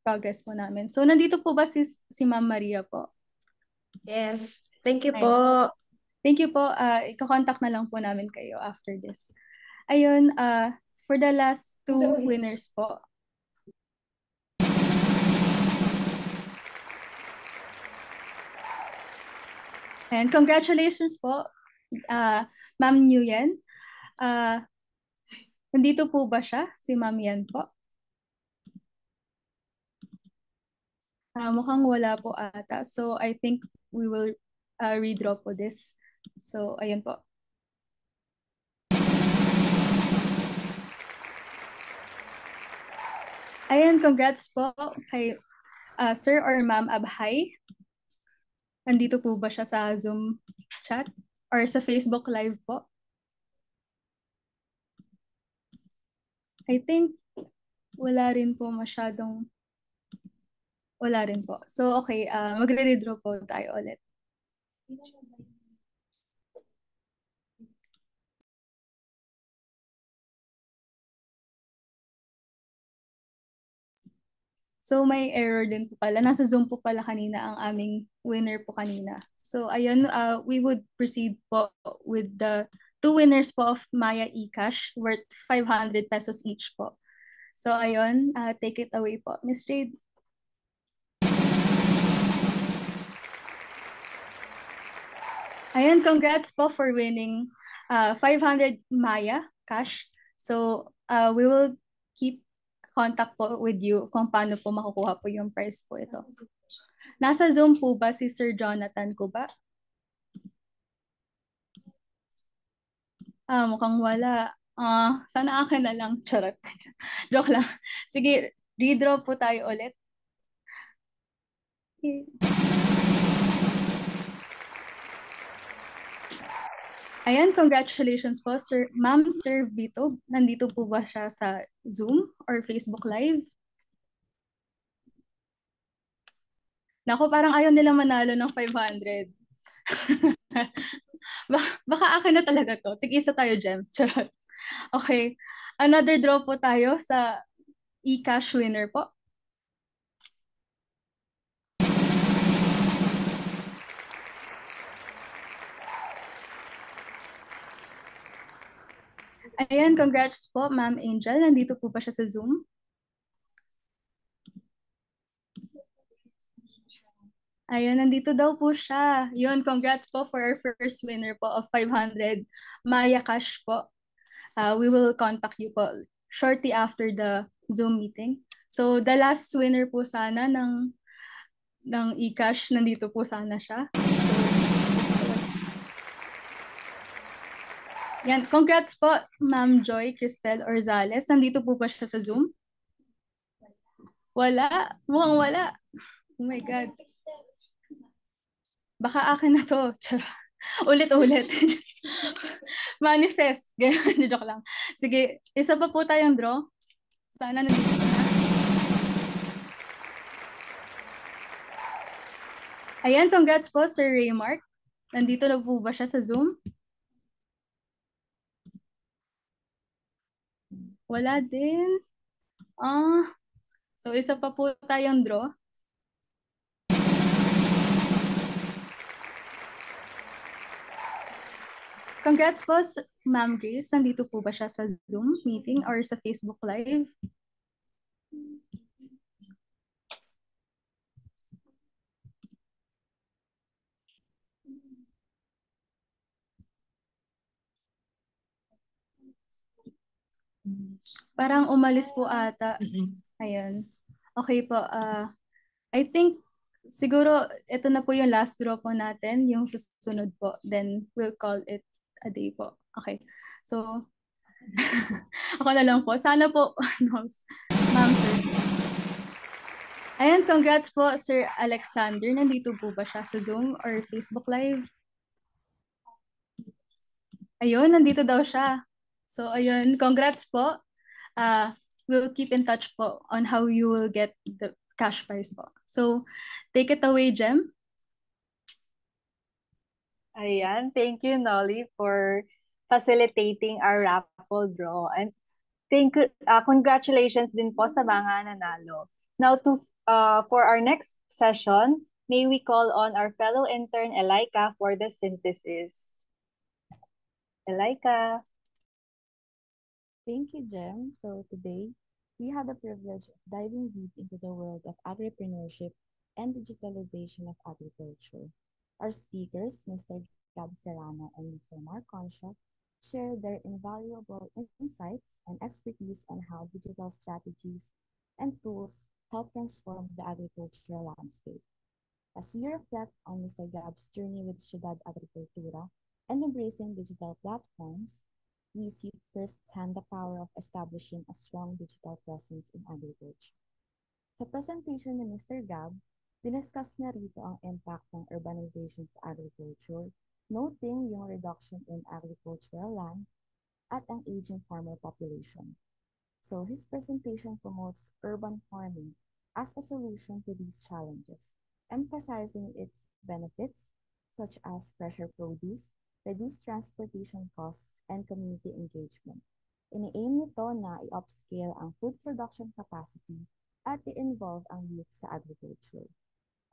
progress po namin. So nandito po ba si Ma'am Maria po? Yes. Thank you Ay. po. Thank you po. Iko-contact na lang po namin kayo after this. Ayun, for the last two winners po. And congratulations po, Ma'am Nguyen. Nandito po ba siya? Si Ma'am Yan po. Mukhang wala po ata. So I think we will redraw po this. So ayun po. Ayan, congrats po kay Sir or Ma'am Abhay. Nandito po ba siya sa Zoom chat or sa Facebook Live po? I think wala rin po masyadong, wala rin po. So okay, magre-redraw po tayo ulit. So may error din po pala. Nasa Zoom po pala kanina ang aming winner po kanina. So ayun, we would proceed po with the two winners po of Maya eCash worth 500 pesos each po. So ayun, take it away po, Miss Jade. Ayun, congrats po for winning 500 Maya cash. So we will keep contact po with you kung paano po makukuha po yung prize po ito. Nasa Zoom po ba si Sir Jonathan ko ba? Mukhang wala. Sana akin na lang. Charot. Joke lang. Sige, redraw po tayo ulit. Okay. Ayan, congratulations po, Sir. Ma'am Sir Vito. Nandito po ba siya sa Zoom or Facebook Live? Naku, parang ayaw nila manalo ng 500. Baka akin na talaga to. Tig-isa tayo, Jem. Charot. Okay. Another draw po tayo sa e-cash winner po. Ayan, congrats po, Ma'am Angel. Nandito po ba siya sa Zoom? Ayun, nandito daw po siya. Yun, congrats po for our first winner po of 500 Maya Cash po. We will contact you po shortly after the Zoom meeting. So, the last winner po sana ng e-cash, nandito po sana siya. Yan, congrats po, Ma'am Joy Cristel Orzales. Nandito po ba siya sa Zoom? Wala. Mukhang wala. Oh my God. Baka akin na to. Ulit-ulit. Manifest. Ganyan, joke lang. Sige, isa pa po tayong draw. Sana nandito na. Ayan, congrats po, Sir Raymark. Nandito na po ba siya sa Zoom? Wala din. So isa pa po tayong draw. Congrats po, Ma'am Grace. Nandito po ba siya sa Zoom meeting or sa Facebook Live? Parang umalis po ata. Ayan. Okay po. I think siguro ito na po yung last draw po natin, yung susunod po. Then we'll call it a day po. Okay. So, ako na lang po. Sana po, ma'am, sir. Ayan, congrats po, Sir Alexander. Nandito po ba siya sa Zoom or Facebook Live? Ayun, nandito daw siya. So, ayun, congrats po. We'll keep in touch po on how you will get the cash prize po. So, take it away, Jem. Ayan, thank you, Nolly, for facilitating our raffle draw. And congratulations din po sa mga nanalo. Now, for our next session, may we call on our fellow intern, Elika, for the synthesis. Elika. Thank you, Jem. So today, we had the privilege of diving deep into the world of agripreneurship and digitalization of agriculture. Our speakers, Mr. Gab Serrano and Mr. Mark Concha, share their invaluable insights and expertise on how digital strategies and tools help transform the agricultural landscape. As we reflect on Mr. Gab's journey with Ciudad Agricultura and embracing digital platforms, we see firsthand the power of establishing a strong digital presence in agriculture. Sa presentation ni Mr. Gab, diniscuss niya rito ang impact ng urbanization sa agriculture, noting yung reduction in agricultural land at ang aging farmer population. So his presentation promotes urban farming as a solution to these challenges, emphasizing its benefits such as fresher produce, reduced transportation costs, and community engagement. Ini-aim nito na i-upscale ang food production capacity at i-involve ang youth sa agriculture.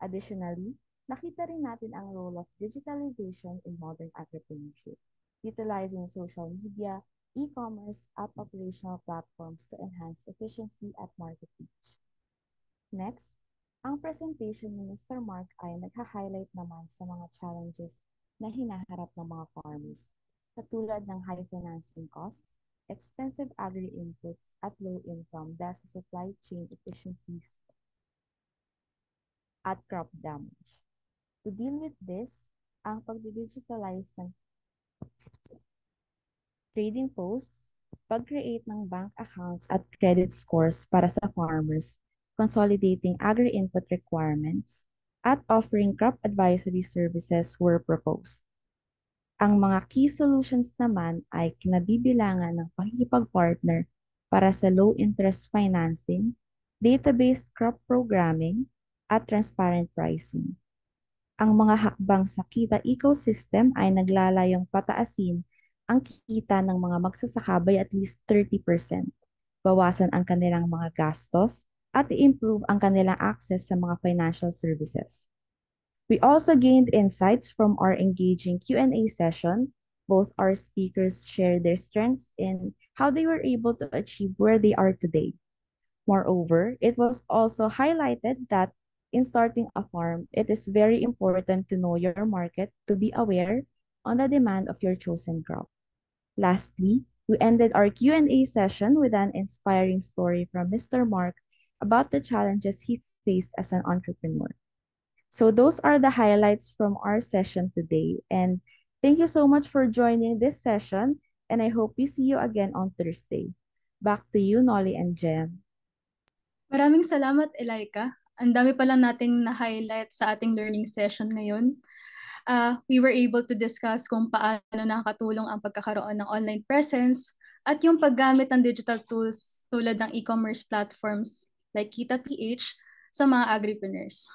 Additionally, nakita rin natin ang role of digitalization in modern agripreneurship, utilizing social media, e-commerce, at operational platforms to enhance efficiency at market reach. Next, ang presentation ni Mr. Mark ay nagha-highlight naman sa mga challenges na hinaharap ng mga farmers, katulad ng high financing costs, expensive agri-inputs, at low income dahil sa supply chain efficiencies at crop damage. To deal with this, ang pag-digitalize ng trading posts, pag-create ng bank accounts at credit scores para sa farmers, consolidating agri-input requirements, at offering crop advisory services were proposed. Ang mga key solutions naman ay kinabibilangan ng pakikipag-partner para sa low-interest financing, data-based crop programming, at transparent pricing. Ang mga hakbang sa kita ecosystem ay naglalayong pataasin ang kita ng mga magsasaka by at least 30%, bawasan ang kanilang mga gastos, at i-improve ang kanilang access sa mga financial services. We also gained insights from our engaging Q&A session. Both our speakers shared their strengths in how they were able to achieve where they are today. Moreover, it was also highlighted that in starting a farm, it is very important to know your market to be aware on the demand of your chosen crop. Lastly, we ended our Q&A session with an inspiring story from Mr. Mark about the challenges he faced as an entrepreneur. So those are the highlights from our session today. And thank you so much for joining this session. And I hope we see you again on Thursday. Back to you, Nolly and Jem. Maraming salamat, Elika. Ang dami pa lang nating na-highlight sa ating learning session ngayon. We were able to discuss kung paano nakakatulong ang pagkakaroon ng online presence at yung paggamit ng digital tools tulad ng e-commerce platforms like Kita.ph sa mga agripreneurs.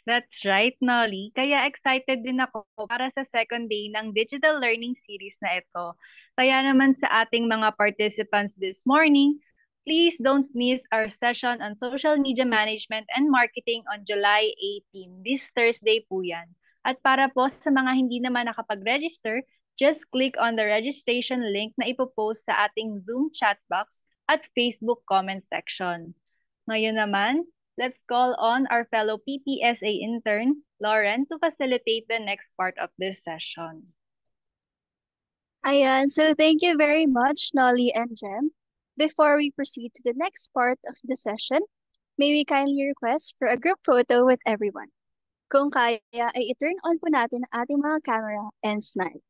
That's right, Nolly. Kaya excited din ako para sa second day ng digital learning series na ito. Kaya naman sa ating mga participants this morning, please don't miss our session on social media management and marketing on July 18. This Thursday po yan. At para po sa mga hindi naman nakapag-register, just click on the registration link na ipopost sa ating Zoom chat box at Facebook comment section. Ngayon naman, let's call on our fellow PPSA intern, Lauren, to facilitate the next part of this session. Ayan, so thank you very much, Nolly and Jem. Before we proceed to the next part of the session, may we kindly request for a group photo with everyone. Kung kaya, ay i-turn on po natin ang ating mga camera and smile.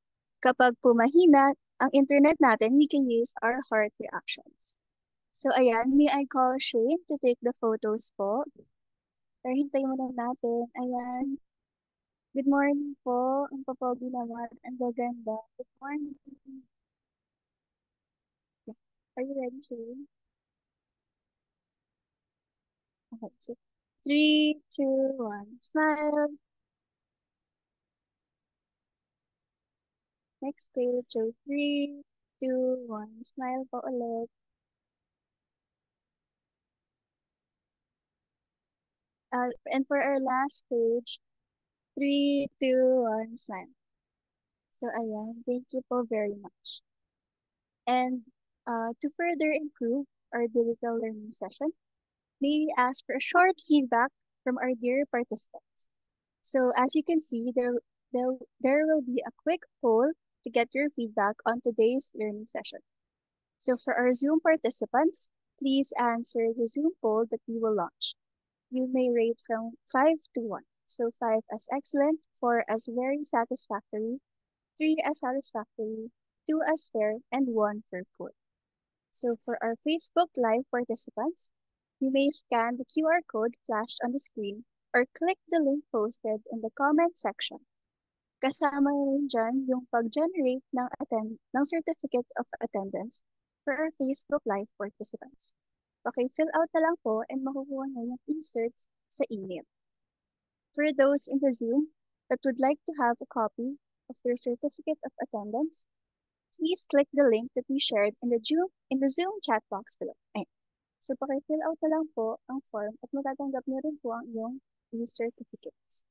Kapag pumahina ang internet natin, we can use our heart reactions. So ayan, may I call Shane to take the photos po? Pero hintayin mo lang natin. Ayan. Good morning po. Ang papogi naman. Ang gaganda. Good morning. Yeah. Are you ready, Shane? Okay, so 3, 2, 1, smile. Next page, so 3, 2, 1, smile po ulit. And for our last page, 3, 2, 1, smile. So ayan, thank you po very much. And to further improve our digital learning session, may we ask for a short feedback from our dear participants. So as you can see, there will be a quick poll to get your feedback on today's learning session. So for our Zoom participants, please answer the Zoom poll that we will launch. You may rate from 5 to 1. So 5 as excellent, 4 as very satisfactory, 3 as satisfactory, 2 as fair, and 1 for poor. So for our Facebook Live participants, you may scan the QR code flashed on the screen or click the link posted in the comment section. Kasama rin dyan yung pag-generate ng certificate of attendance for our Facebook Live participants. Paki-fill out na lang po and makukuha na yung inserts sa email. For those in the Zoom that would like to have a copy of their certificate of attendance, please click the link that we shared in the Zoom chat box below. Ayan. So paki-fill out na lang po ang form at matatanggap niyo rin po ang iyong e-certificates.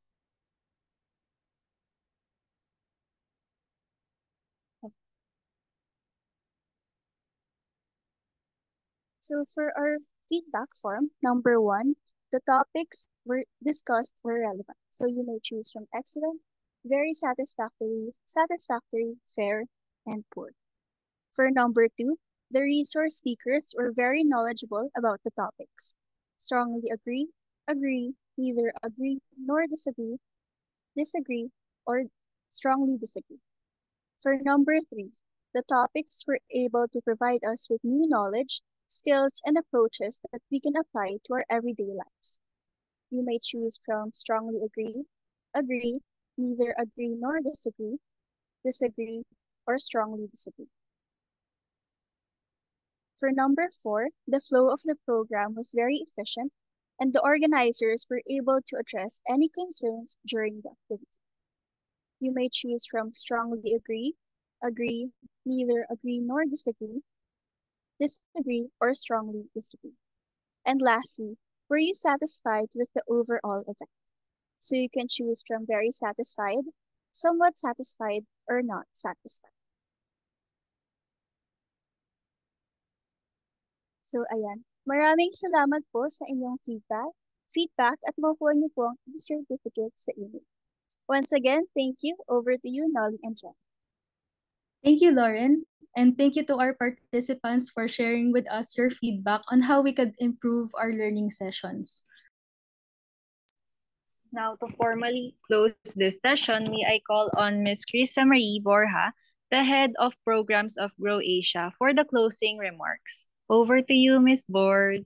So for our feedback form, number 1, the topics were discussed were relevant. So you may choose from excellent, very satisfactory, fair, and poor. For number 2, the resource speakers were very knowledgeable about the topics. Strongly agree, neither agree nor disagree, or strongly disagree. For number 3, the topics were able to provide us with new knowledge, skills, and approaches that we can apply to our everyday lives. You may choose from strongly agree, neither agree nor disagree, or strongly disagree. For number 4, the flow of the program was very efficient, and the organizers were able to address any concerns during the activity. You may choose from strongly agree, neither agree nor disagree, or strongly disagree. And lastly, were you satisfied with the overall event? So you can choose from very satisfied, somewhat satisfied, or not satisfied. So ayan, maraming salamat po sa inyong feedback at makuha niyo po ang e-certificate sa email. Once again, thank you. Over to you, Nolly and Jen. Thank you, Lauren. And thank you to our participants for sharing with us your feedback on how we could improve our learning sessions. Now, to formally close this session, may I call on Ms. Krisa Marie Borja, the Head of Programs of Grow Asia, for the closing remarks. Over to you, Ms. Borj.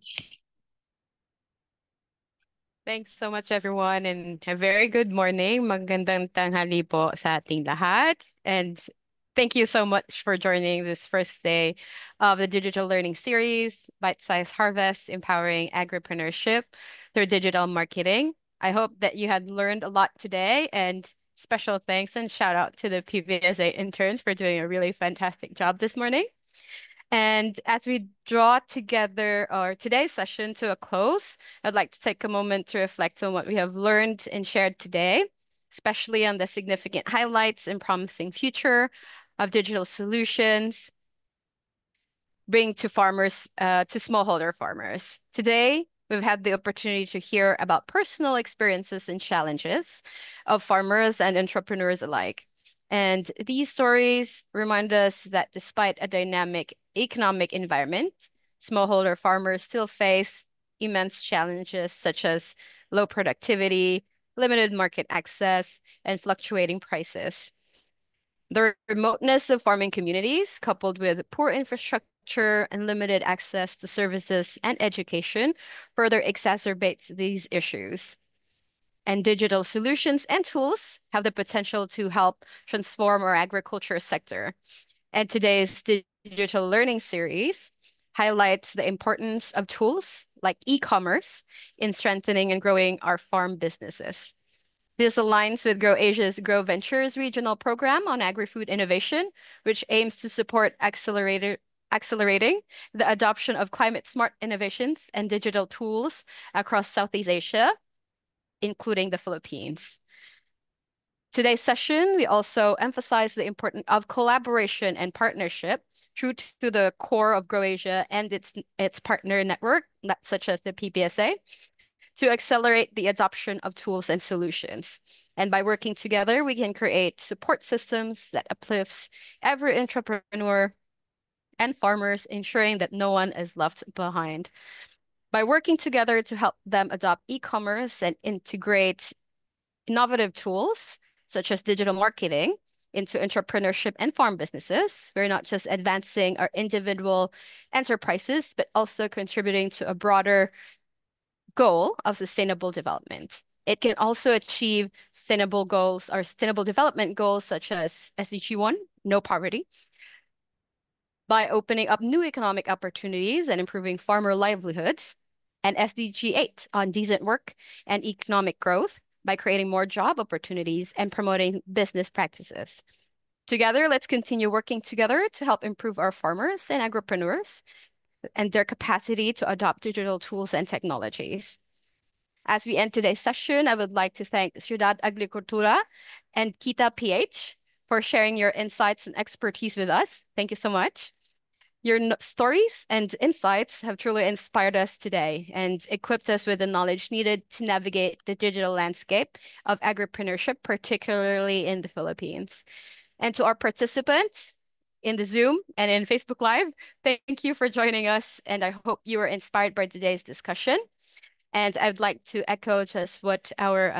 Thanks so much, everyone, and a very good morning. Magandang tanghali po sa ating lahat. And thank you so much for joining this first day of the Digital Learning Series, Bite-Sized Harvest, Empowering Agripreneurship through Digital Marketing. I hope that you had learned a lot today, and special thanks and shout out to the PVSA interns for doing a really fantastic job this morning. And as we draw together our today's session to a close, I'd like to take a moment to reflect on what we have learned and shared today, especially on the significant highlights and promising future of digital solutions bring to farmers, to smallholder farmers. Today, we've had the opportunity to hear about personal experiences and challenges of farmers and entrepreneurs alike. And these stories remind us that despite a dynamic economic environment, smallholder farmers still face immense challenges such as low productivity, limited market access, and fluctuating prices. The remoteness of farming communities, coupled with poor infrastructure and limited access to services and education, further exacerbates these issues. And digital solutions and tools have the potential to help transform our agriculture sector. And today's digital learning series highlights the importance of tools like e-commerce in strengthening and growing our farm businesses. This aligns with GrowAsia's Grow Ventures regional program on agri-food innovation, which aims to support accelerating the adoption of climate-smart innovations and digital tools across Southeast Asia, including the Philippines. Today's session, we also emphasize the importance of collaboration and partnership, true to the core of GrowAsia and its partner network, such as the PPSA, to accelerate the adoption of tools and solutions. And by working together, we can create support systems that uplifts every entrepreneur and farmers, ensuring that no one is left behind. By working together to help them adopt e-commerce and integrate innovative tools, such as digital marketing, into entrepreneurship and farm businesses, we're not just advancing our individual enterprises, but also contributing to a broader goal of sustainable development. It can also achieve sustainable goals or sustainable development goals such as SDG 1, no poverty, by opening up new economic opportunities and improving farmer livelihoods, and SDG 8 on decent work and economic growth by creating more job opportunities and promoting business practices. Together, let's continue working together to help improve our farmers and agripreneurs and their capacity to adopt digital tools and technologies. As we end today's session, I would like to thank Ciudad Agricultura and Kita PH for sharing your insights and expertise with us. Thank you so much. Your stories and insights have truly inspired us today and equipped us with the knowledge needed to navigate the digital landscape of agripreneurship, particularly in the Philippines. And to our participants in the Zoom and in Facebook Live, thank you for joining us, and I hope you were inspired by today's discussion. And I would like to echo just what our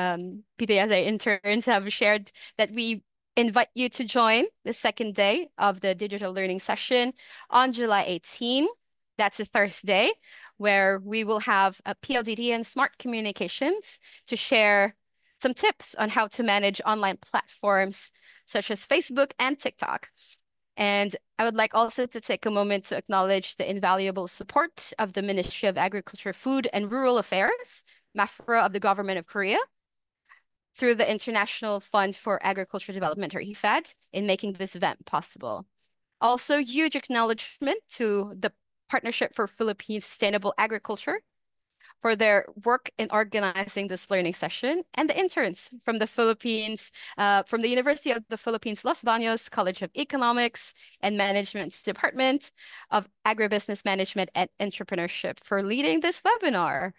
PPSA interns have shared, that we invite you to join the second day of the digital learning session on July 18. That's a Thursday, where we will have a PLDT and Smart Communications to share some tips on how to manage online platforms such as Facebook and TikTok. And I would like also to take a moment to acknowledge the invaluable support of the Ministry of Agriculture, Food and Rural Affairs, MAFRA of the Government of Korea, through the International Fund for Agriculture Development, or IFAD, in making this event possible. Also, huge acknowledgement to the Partnership for Philippine Sustainable Agriculture for their work in organizing this learning session, and the interns from the Philippines, from the University of the Philippines, Los Baños College of Economics and Management's Department of Agribusiness Management and Entrepreneurship for leading this webinar.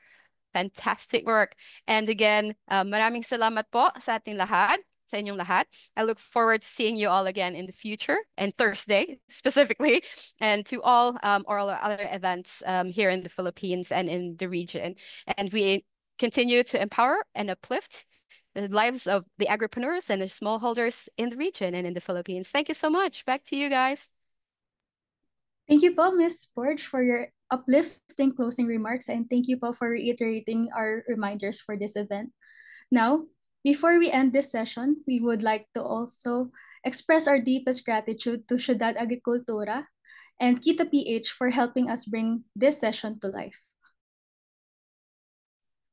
Fantastic work. And again, maraming salamat po sa ating lahat, sa inyong lahat. I look forward to seeing you all again in the future, and Thursday specifically, and to all or other events here in the Philippines and in the region. And we continue to empower and uplift the lives of the agripreneurs and the smallholders in the region and in the Philippines. Thank you so much. Back to you guys. Thank you po, Ms. Forge, for your uplifting closing remarks, and thank you po for reiterating our reminders for this event. Now, before we end this session, we would like to also express our deepest gratitude to Ciudad Agricultura and Kita PH for helping us bring this session to life.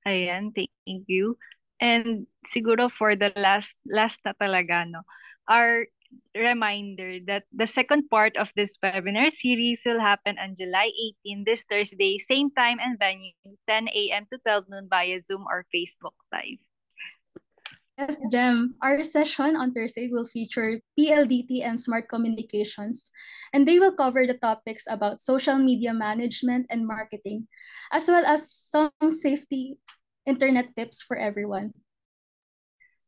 Ayan, thank you. And siguro for the last na talaga, no, our reminder that the second part of this webinar series will happen on July 18, this Thursday, same time and venue, 10 a.m. to 12 noon via Zoom or Facebook Live. Yes, Jem. Our session on Thursday will feature PLDT and Smart Communications, and they will cover the topics about social media management and marketing, as well as some safety internet tips for everyone.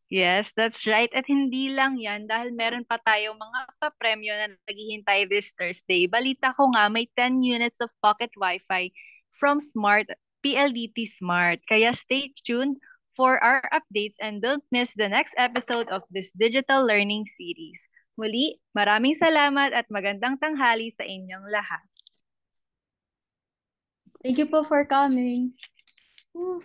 Yes, that's right. At hindi lang yan, dahil meron pa tayong mga papremyo na naghihintay this Thursday. Balita ko nga, may 10 units of pocket Wi-Fi from Smart, PLDT Smart. Kaya stay tuned for our updates and don't miss the next episode of this digital learning series. Muli, maraming salamat at magandang tanghali sa inyong lahat. Thank you po for coming. Woo.